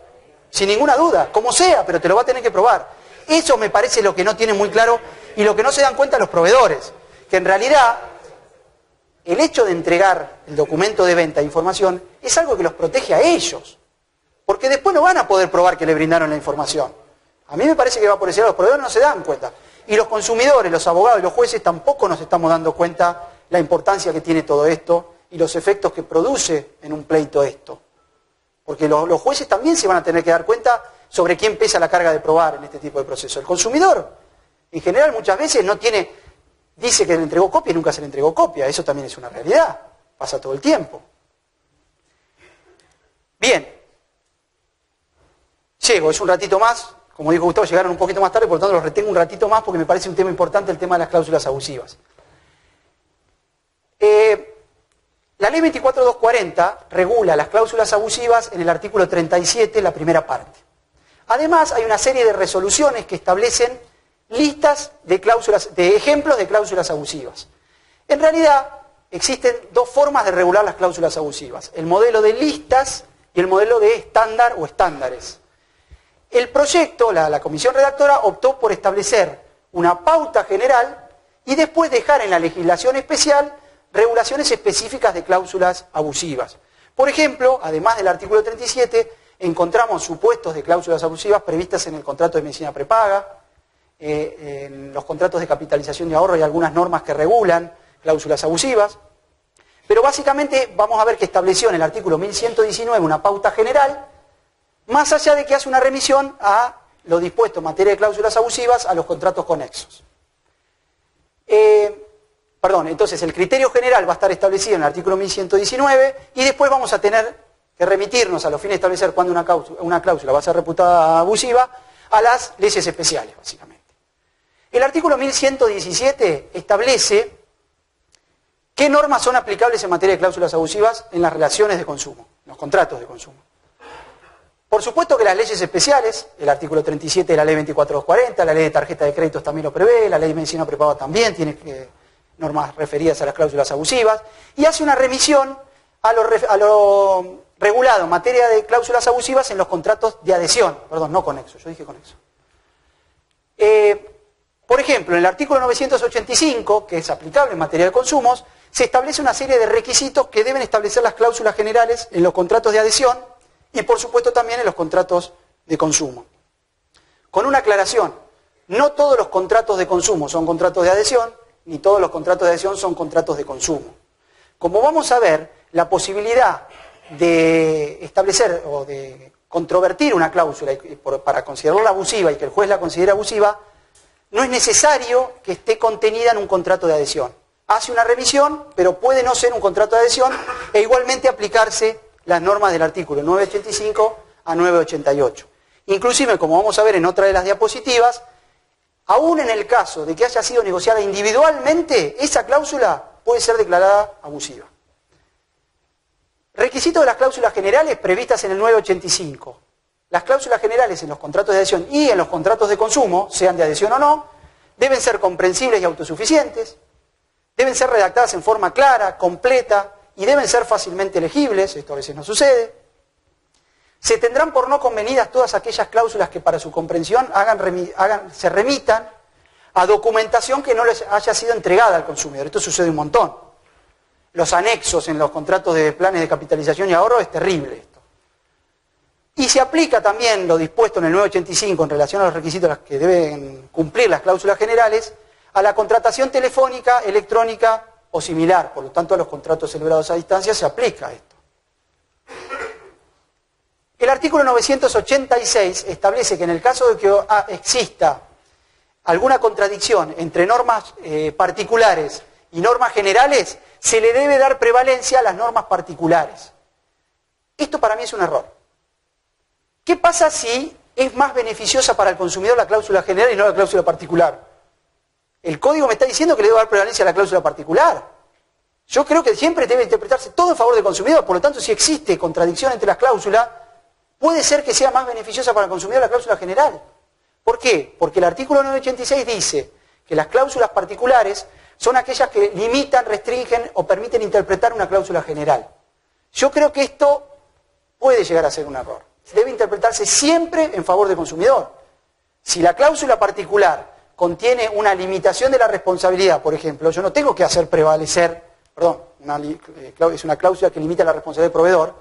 sin ninguna duda, como sea, pero te lo va a tener que probar. Eso me parece lo que no tienen muy claro y lo que no se dan cuenta los proveedores, que en realidad el hecho de entregar el documento de venta de información es algo que los protege a ellos, porque después no van a poder probar que le brindaron la información. A mí me parece que va por ese lado, los proveedores no se dan cuenta. Y los consumidores, los abogados y los jueces tampoco nos estamos dando cuenta la importancia que tiene todo esto y los efectos que produce en un pleito esto. Porque los jueces también se van a tener que dar cuenta sobre quién pesa la carga de probar en este tipo de proceso. El consumidor, en general, muchas veces dice que le entregó copia y nunca se le entregó copia. Eso también es una realidad. Pasa todo el tiempo. Bien. Llego, es un ratito más. Como dijo Gustavo, llegaron un poquito más tarde, por lo tanto los retengo un ratito más porque me parece un tema importante el tema de las cláusulas abusivas. La ley 24240 regula las cláusulas abusivas en el artículo 37, la primera parte. Además, hay una serie de resoluciones que establecen listas de ejemplos de cláusulas abusivas. En realidad, existen dos formas de regular las cláusulas abusivas: el modelo de listas y el modelo de estándar o estándares. El proyecto, la comisión redactora, optó por establecer una pauta general y después dejar en la legislación especial regulaciones específicas de cláusulas abusivas. Por ejemplo, además del artículo 37, encontramos supuestos de cláusulas abusivas previstas en el contrato de medicina prepaga, en los contratos de capitalización y ahorro hay algunas normas que regulan cláusulas abusivas, pero básicamente vamos a ver que estableció en el artículo 1119 una pauta general, más allá de que hace una remisión a lo dispuesto en materia de cláusulas abusivas a los contratos conexos. Entonces el criterio general va a estar establecido en el artículo 1119 y después vamos a tener que remitirnos a los fines de establecer cuándo una cláusula va a ser reputada abusiva a las leyes especiales, básicamente. El artículo 1117 establece qué normas son aplicables en materia de cláusulas abusivas en las relaciones de consumo, en los contratos de consumo. Por supuesto que las leyes especiales, el artículo 37 de la ley 24240, la ley de tarjeta de créditos también lo prevé, la ley de medicina prepaga también tiene normas referidas a las cláusulas abusivas, y hace una remisión a lo regulado en materia de cláusulas abusivas en los contratos de adhesión, perdón, no conexo, yo dije conexo. Por ejemplo, en el artículo 985, que es aplicable en materia de consumos, se establece una serie de requisitos que deben establecer las cláusulas generales en los contratos de adhesión y por supuesto también en los contratos de consumo. Con una aclaración, no todos los contratos de consumo son contratos de adhesión, ni todos los contratos de adhesión son contratos de consumo. Como vamos a ver, la posibilidad de establecer o de controvertir una cláusula para considerarla abusiva y que el juez la considere abusiva, no es necesario que esté contenida en un contrato de adhesión. Hace una revisión, pero puede no ser un contrato de adhesión e igualmente aplicarse las normas del artículo 985 a 988. Inclusive, como vamos a ver en otra de las diapositivas, aún en el caso de que haya sido negociada individualmente, esa cláusula puede ser declarada abusiva. Requisitos de las cláusulas generales previstas en el 985. Las cláusulas generales en los contratos de adhesión y en los contratos de consumo, sean de adhesión o no, deben ser comprensibles y autosuficientes, deben ser redactadas en forma clara, completa y deben ser fácilmente legibles, esto a veces no sucede. Se tendrán por no convenidas todas aquellas cláusulas que para su comprensión se remitan a documentación que no les haya sido entregada al consumidor. Esto sucede un montón. Los anexos en los contratos de planes de capitalización y ahorro es terrible esto. Y se aplica también lo dispuesto en el 985 en relación a los requisitos que deben cumplir las cláusulas generales a la contratación telefónica, electrónica o similar. Por lo tanto, a los contratos celebrados a distancia se aplica esto. El artículo 986 establece que en el caso de que exista alguna contradicción entre normas particulares y normas generales, se le debe dar prevalencia a las normas particulares. Esto para mí es un error. ¿Qué pasa si es más beneficiosa para el consumidor la cláusula general y no la cláusula particular? El código me está diciendo que le debo dar prevalencia a la cláusula particular. Yo creo que siempre debe interpretarse todo en favor del consumidor, por lo tanto, si existe contradicción entre las cláusulas, puede ser que sea más beneficiosa para el consumidor la cláusula general. ¿Por qué? Porque el artículo 986 dice que las cláusulas particulares son aquellas que limitan, restringen o permiten interpretar una cláusula general. Yo creo que esto puede llegar a ser un error. debe interpretarse siempre en favor del consumidor. Si la cláusula particular contiene una limitación de la responsabilidad, por ejemplo, yo no tengo que hacer prevalecer, perdón, es una cláusula que limita la responsabilidad del proveedor,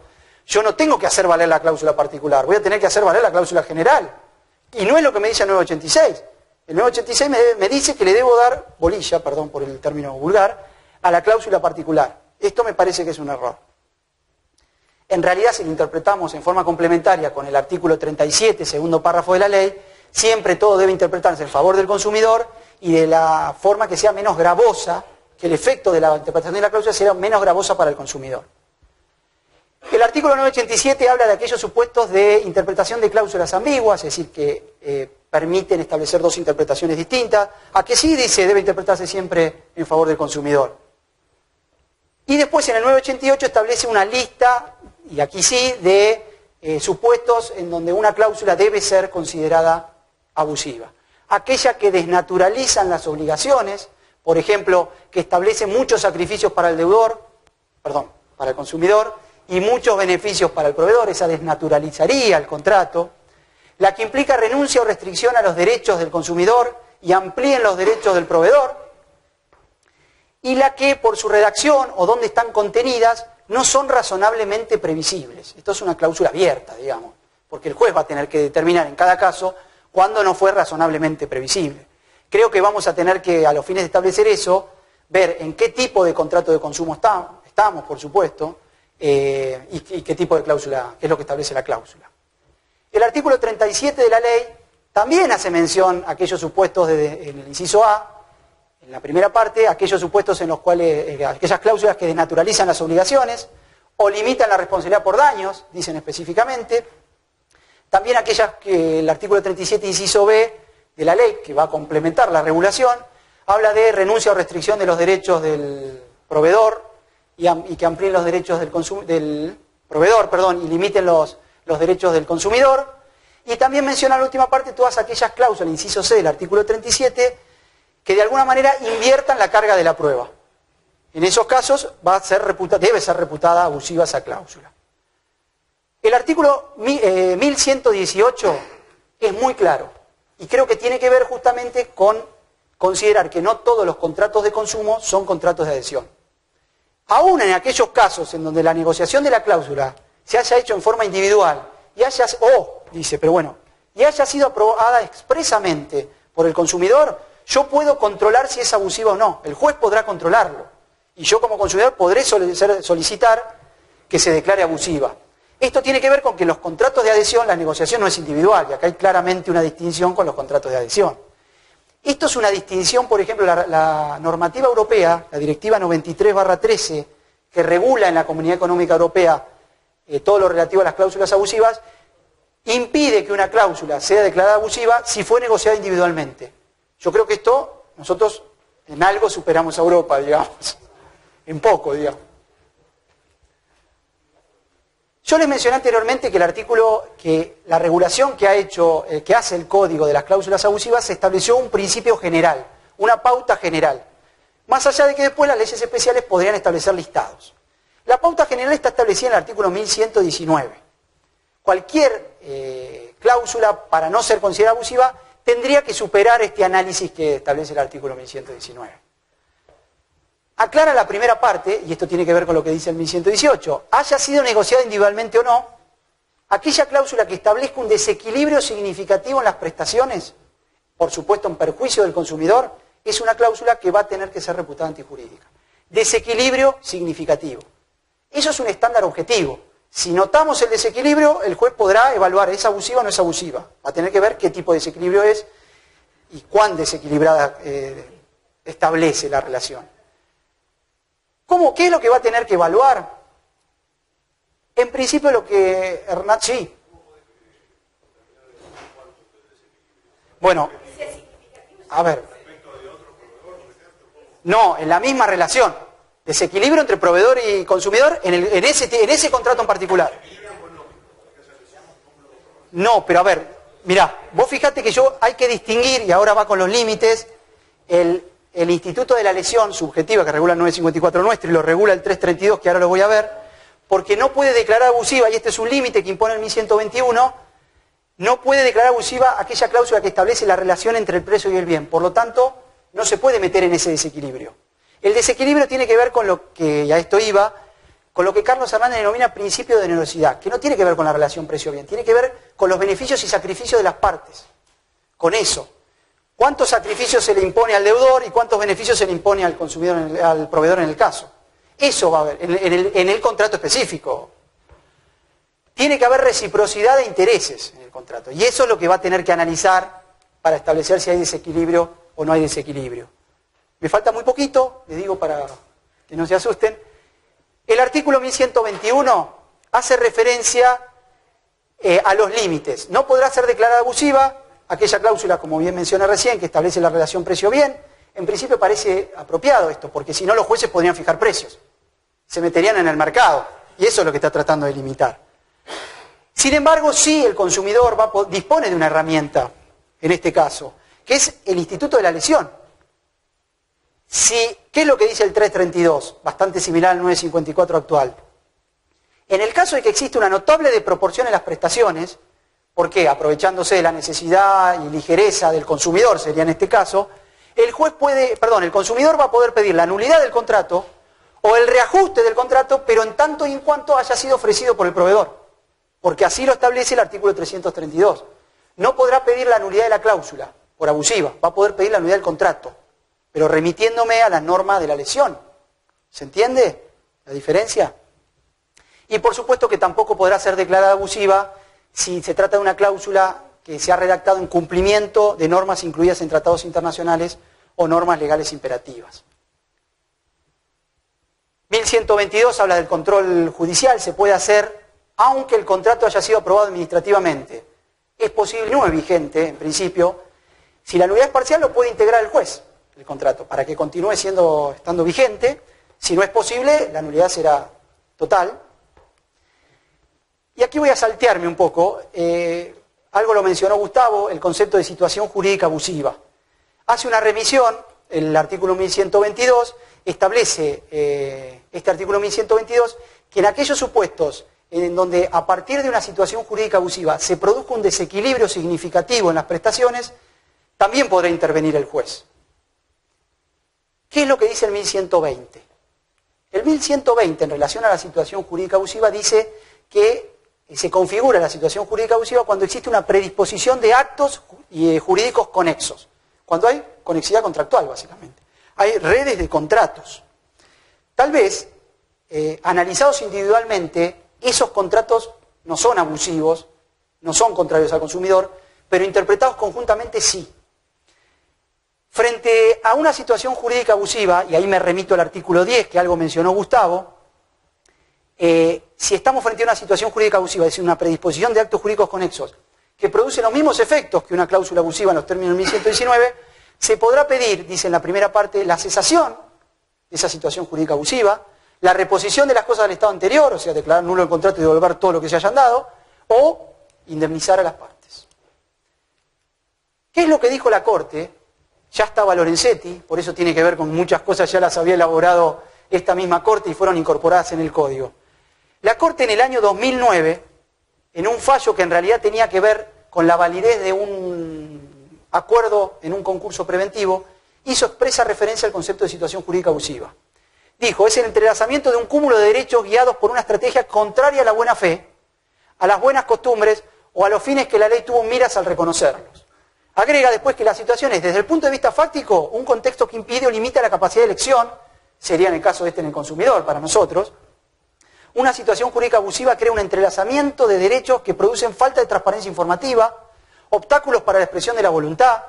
yo no tengo que hacer valer la cláusula particular, voy a tener que hacer valer la cláusula general. Y no es lo que me dice el 986. El 986 me dice que le debo dar bolilla, perdón por el término vulgar, a la cláusula particular. Esto me parece que es un error. En realidad, si lo interpretamos en forma complementaria con el artículo 37, segundo párrafo de la ley, siempre todo debe interpretarse en favor del consumidor y de la forma que sea menos gravosa, que el efecto de la interpretación de la cláusula sea menos gravosa para el consumidor. El artículo 987 habla de aquellos supuestos de interpretación de cláusulas ambiguas, es decir, que permiten establecer dos interpretaciones distintas. A que sí dice debe interpretarse siempre en favor del consumidor. Y después en el 988 establece una lista, y aquí sí, de supuestos en donde una cláusula debe ser considerada abusiva. Aquella que desnaturalizan las obligaciones, por ejemplo, que establece muchos sacrificios para el deudor, para el consumidor, y muchos beneficios para el proveedor, esa desnaturalizaría el contrato. La que implica renuncia o restricción a los derechos del consumidor y amplíen los derechos del proveedor. Y la que por su redacción o donde están contenidas no son razonablemente previsibles. Esto es una cláusula abierta, digamos, porque el juez va a tener que determinar en cada caso cuándo no fue razonablemente previsible. Creo que vamos a tener que, a los fines de establecer eso, ver en qué tipo de contrato de consumo estamos, por supuesto, y qué tipo de cláusula, qué es lo que establece la cláusula. El artículo 37 de la ley también hace mención a aquellos supuestos en el inciso A, en la primera parte, aquellos supuestos en los cuales, aquellas cláusulas que desnaturalizan las obligaciones o limitan la responsabilidad por daños, dicen específicamente. También aquellas que el artículo 37 inciso B de la ley, que va a complementar la regulación, habla de renuncia o restricción de los derechos del proveedor y que amplíen los derechos del proveedor, y limiten los derechos del consumidor. Y también menciona en la última parte todas aquellas cláusulas, inciso C del artículo 37, que de alguna manera inviertan la carga de la prueba. En esos casos debe ser reputada abusiva esa cláusula. El artículo 1118 es muy claro y creo que tiene que ver justamente con considerar que no todos los contratos de consumo son contratos de adhesión. Aún en aquellos casos en donde la negociación de la cláusula se haya hecho en forma individual y haya sido aprobada expresamente por el consumidor, yo puedo controlar si es abusiva o no. El juez podrá controlarlo. Y yo como consumidor podré solicitar que se declare abusiva. Esto tiene que ver con que en los contratos de adhesión la negociación no es individual, y acá hay claramente una distinción con los contratos de adhesión. Esto es una distinción, por ejemplo, la normativa europea, la Directiva 93/13, que regula en la Comunidad Económica Europea todo lo relativo a las cláusulas abusivas, impide que una cláusula sea declarada abusiva si fue negociada individualmente. Yo creo que esto, nosotros en algo superamos a Europa, digamos, en poco, digamos. Yo les mencioné anteriormente que la regulación que hace el Código de las cláusulas abusivas se estableció un principio general, una pauta general. Más allá de que después las leyes especiales podrían establecer listados. La pauta general está establecida en el artículo 1119. Cualquier cláusula, para no ser considerada abusiva, tendría que superar este análisis que establece el artículo 1119. Aclara la primera parte, y esto tiene que ver con lo que dice el 1118, haya sido negociada individualmente o no, aquella cláusula que establezca un desequilibrio significativo en las prestaciones, por supuesto en perjuicio del consumidor, es una cláusula que va a tener que ser reputada antijurídica. Desequilibrio significativo. Eso es un estándar objetivo. Si notamos el desequilibrio, el juez podrá evaluar, ¿es abusiva o no es abusiva? Va a tener que ver qué tipo de desequilibrio es y cuán desequilibrada establece la relación. ¿Qué es lo que va a tener que evaluar? En principio lo que Hernán... Sí. Bueno, a ver. No, en la misma relación. Desequilibrio entre proveedor y consumidor en ese contrato en particular. No, pero a ver, mirá, vos fijate que hay que distinguir, y ahora va con los límites, el instituto de la lesión subjetiva que regula el 954 nuestro y lo regula el 332, que ahora lo voy a ver, porque no puede declarar abusiva, y este es un límite que impone el 1121, no puede declarar abusiva aquella cláusula que establece la relación entre el precio y el bien. Por lo tanto, no se puede meter en ese desequilibrio. El desequilibrio tiene que ver con lo que, y a esto iba, con lo que Carlos Hernández denomina principio de generosidad, que no tiene que ver con la relación precio-bien, tiene que ver con los beneficios y sacrificios de las partes. Con eso. ¿Cuántos sacrificios se le impone al deudor y cuántos beneficios se le impone al consumidor, al proveedor en el caso? Eso va a haber en el contrato específico. Tiene que haber reciprocidad de intereses en el contrato. Y eso es lo que va a tener que analizar para establecer si hay desequilibrio o no hay desequilibrio. Me falta muy poquito, les digo para que no se asusten. El artículo 1121 hace referencia a los límites. No podrá ser declarada abusiva aquella cláusula, como bien mencioné recién, que establece la relación precio-bien. En principio parece apropiado esto, porque si no los jueces podrían fijar precios. Se meterían en el mercado. Y eso es lo que está tratando de limitar. Sin embargo, sí el consumidor dispone de una herramienta, en este caso, que es el instituto de la lesión. ¿Qué es lo que dice el 332? Bastante similar al 954 actual. En el caso de que existe una notable desproporción en las prestaciones, ¿por qué? Aprovechándose de la necesidad y ligereza del consumidor, sería en este caso, el consumidor va a poder pedir la nulidad del contrato o el reajuste del contrato, pero en tanto y en cuanto haya sido ofrecido por el proveedor. Porque así lo establece el artículo 332. No podrá pedir la nulidad de la cláusula por abusiva, va a poder pedir la nulidad del contrato, pero remitiéndome a la norma de la lesión. ¿Se entiende la diferencia? Y por supuesto que tampoco podrá ser declarada abusiva si se trata de una cláusula que se ha redactado en cumplimiento de normas incluidas en tratados internacionales o normas legales imperativas. 1122 habla del control judicial, se puede hacer aunque el contrato haya sido aprobado administrativamente. Es posible, no es vigente en principio, si la nulidad es parcial lo puede integrar el juez, el contrato, para que continúe estando vigente. Si no es posible, la nulidad será total. Y aquí voy a saltearme un poco, algo lo mencionó Gustavo, el concepto de situación jurídica abusiva. Hace una remisión, el artículo 1122, establece este artículo 1122, que en aquellos supuestos en donde a partir de una situación jurídica abusiva se produzca un desequilibrio significativo en las prestaciones, también podrá intervenir el juez. ¿Qué es lo que dice el 1120? El 1120 en relación a la situación jurídica abusiva dice que se configura la situación jurídica abusiva cuando existe una predisposición de actos jurídicos conexos, cuando hay conexidad contractual básicamente. Hay redes de contratos. Tal vez, analizados individualmente, esos contratos no son abusivos, no son contrarios al consumidor, pero interpretados conjuntamente sí. Frente a una situación jurídica abusiva, y ahí me remito al artículo 10, que algo mencionó Gustavo, si estamos frente a una situación jurídica abusiva, es decir, una predisposición de actos jurídicos conexos, que produce los mismos efectos que una cláusula abusiva en los términos del 1119, se podrá pedir, dice en la primera parte, la cesación de esa situación jurídica abusiva, la reposición de las cosas del estado anterior, o sea, declarar nulo el contrato y devolver todo lo que se hayan dado, o indemnizar a las partes. ¿Qué es lo que dijo la Corte? Ya estaba Lorenzetti, por eso tiene que ver con muchas cosas, ya las había elaborado esta misma Corte y fueron incorporadas en el Código. La Corte en el año 2009, en un fallo que en realidad tenía que ver con la validez de un acuerdo en un concurso preventivo, hizo expresa referencia al concepto de situación jurídica abusiva. Dijo, es el entrelazamiento de un cúmulo de derechos guiados por una estrategia contraria a la buena fe, a las buenas costumbres o a los fines que la ley tuvo en miras al reconocerlos. Agrega después que la situación es, desde el punto de vista fáctico, un contexto que impide o limita la capacidad de elección, sería en el caso de en el consumidor, para nosotros. Una situación jurídica abusiva crea un entrelazamiento de derechos que producen falta de transparencia informativa, obstáculos para la expresión de la voluntad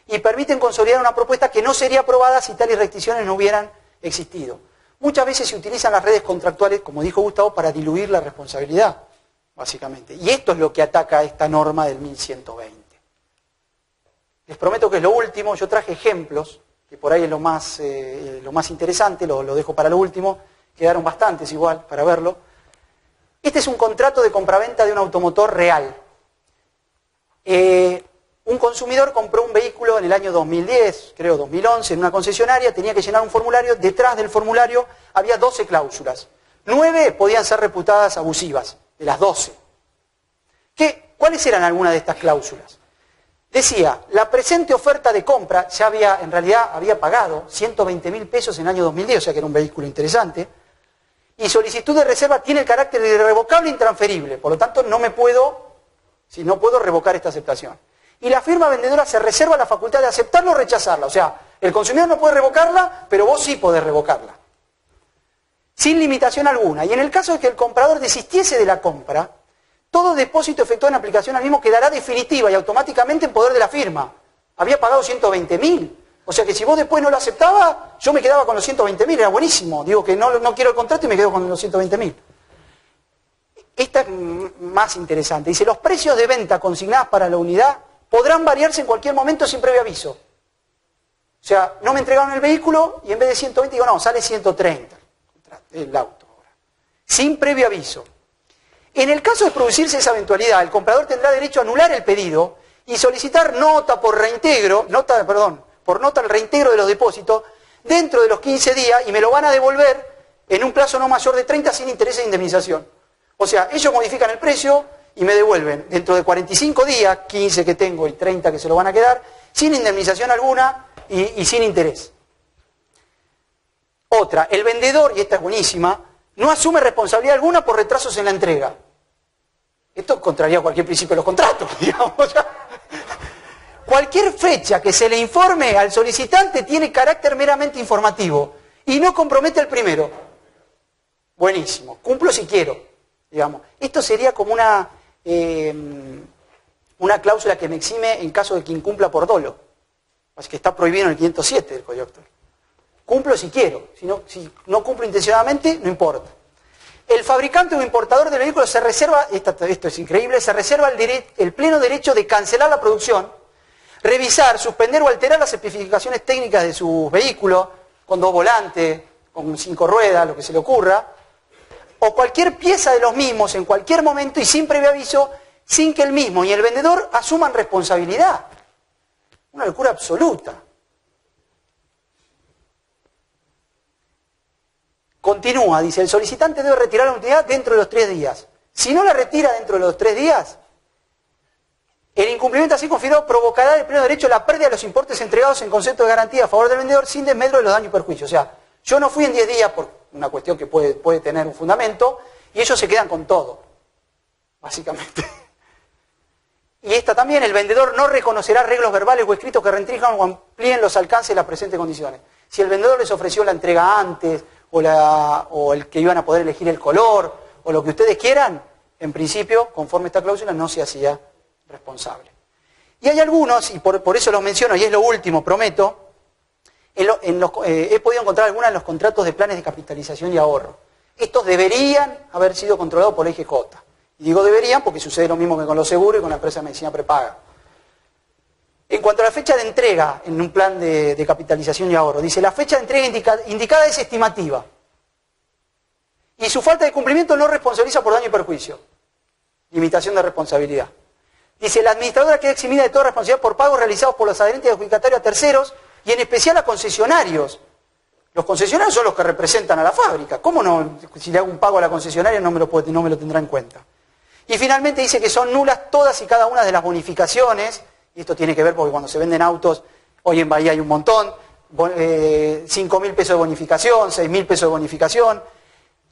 y permiten consolidar una propuesta que no sería aprobada si tales restricciones no hubieran existido. Muchas veces se utilizan las redes contractuales, como dijo Gustavo, para diluir la responsabilidad, básicamente. Y esto es lo que ataca esta norma del 1120. Les prometo que es lo último, yo traje ejemplos, que por ahí es lo más interesante, lo dejo para lo último, quedaron bastantes igual para verlo. Este es un contrato de compraventa de un automotor real. Un consumidor compró un vehículo en el año 2010, creo 2011, en una concesionaria, tenía que llenar un formulario, detrás del formulario había 12 cláusulas. 9 podían ser reputadas abusivas, de las 12. ¿Cuáles eran algunas de estas cláusulas? Decía, la presente oferta de compra, en realidad había pagado 120.000 pesos en el año 2010, o sea que era un vehículo interesante, y solicitud de reserva tiene el carácter de irrevocable e intransferible, por lo tanto no puedo revocar esta aceptación. Y la firma vendedora se reserva la facultad de aceptarla o rechazarla, o sea, el consumidor no puede revocarla, pero vos sí podés revocarla. Sin limitación alguna. Y en el caso de que el comprador desistiese de la compra, todo depósito efectuado en aplicación al mismo quedará definitiva y automáticamente en poder de la firma. Había pagado 120.000. O sea que si vos después no lo aceptabas, yo me quedaba con los 120.000, era buenísimo. Digo que no quiero el contrato y me quedo con los 120.000. Esta es más interesante. Dice, los precios de venta consignados para la unidad podrán variarse en cualquier momento sin previo aviso. O sea, no me entregaron el vehículo y en vez de 120 digo, no, sale 130 el auto ahora. Sin previo aviso. En el caso de producirse esa eventualidad, el comprador tendrá derecho a anular el pedido y solicitar nota por nota al reintegro de los depósitos dentro de los 15 días y me lo van a devolver en un plazo no mayor de 30 sin interés e indemnización. O sea, ellos modifican el precio y me devuelven dentro de 45 días, 15 que tengo y 30 que se lo van a quedar, sin indemnización alguna y sin interés. Otra, el vendedor, y esta es buenísima, no asume responsabilidad alguna por retrasos en la entrega. Esto contraría cualquier principio de los contratos, digamos. Cualquier fecha que se le informe al solicitante tiene carácter meramente informativo y no compromete al primero. Buenísimo, cumplo si quiero, digamos. Esto sería como una cláusula que me exime en caso de que incumpla por dolo. Así que está prohibido en el 507 del Código Actual. Cumplo si quiero, si no cumplo intencionadamente, no importa. El fabricante o importador del vehículo se reserva, esto es increíble, se reserva el pleno derecho de cancelar la producción, revisar, suspender o alterar las especificaciones técnicas de su vehículo, con 2 volantes, con 5 ruedas, lo que se le ocurra, o cualquier pieza de los mismos en cualquier momento y sin previo aviso, sin que el mismo y el vendedor asuman responsabilidad. Una locura absoluta. Continúa, dice, el solicitante debe retirar la unidad dentro de los 3 días. Si no la retira dentro de los 3 días, el incumplimiento así confirmado provocará el pleno derecho a la pérdida de los importes entregados en concepto de garantía a favor del vendedor sin desmedro de los daños y perjuicios. O sea, yo no fui en 10 días por una cuestión que puede tener un fundamento y ellos se quedan con todo, básicamente. Y esta también, el vendedor no reconocerá arreglos verbales o escritos que restrinjan o amplíen los alcances de las presentes condiciones. Si el vendedor les ofreció la entrega antes, o el que iban a poder elegir el color, o lo que ustedes quieran, en principio, conforme a esta cláusula, no se hacía responsable. Y hay algunos, y por eso los menciono, y es lo último, prometo, he podido encontrar algunas en los contratos de planes de capitalización y ahorro. Estos deberían haber sido controlados por la IGJ. Y digo deberían porque sucede lo mismo que con los seguros y con la empresa de medicina prepaga. En cuanto a la fecha de entrega en un plan de capitalización y ahorro, dice, la fecha de entrega indicada es estimativa. Y su falta de cumplimiento no responsabiliza por daño y perjuicio. Limitación de responsabilidad. Dice, la administradora queda eximida de toda responsabilidad por pagos realizados por los adherentes adjudicatarios a terceros y en especial a concesionarios. Los concesionarios son los que representan a la fábrica. ¿Cómo no? Si le hago un pago a la concesionaria no me lo tendrá en cuenta. Y finalmente dice que son nulas todas y cada una de las bonificaciones. Y esto tiene que ver porque cuando se venden autos, hoy en Bahía hay un montón, 5.000 pesos de bonificación, 6.000 pesos de bonificación.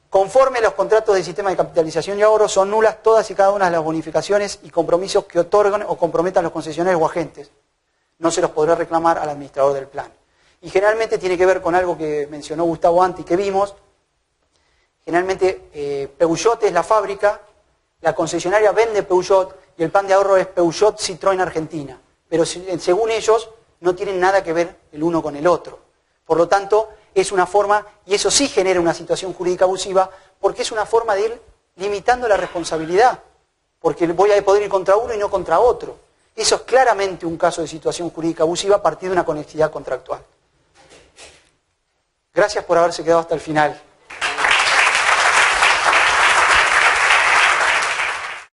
Conforme los contratos del sistema de capitalización y ahorro, son nulas todas y cada una de las bonificaciones y compromisos que otorgan o comprometan los concesionarios o agentes. No se los podrá reclamar al administrador del plan. Y generalmente tiene que ver con algo que mencionó Gustavo antes y que vimos. Generalmente Peugeot es la fábrica, la concesionaria vende Peugeot y el plan de ahorro es Peugeot Citroën Argentina. Pero según ellos no tienen nada que ver el uno con el otro. Por lo tanto, es una forma, y eso sí genera una situación jurídica abusiva, porque es una forma de ir limitando la responsabilidad. Porque voy a poder ir contra uno y no contra otro. Eso es claramente un caso de situación jurídica abusiva a partir de una conexidad contractual. Gracias por haberse quedado hasta el final.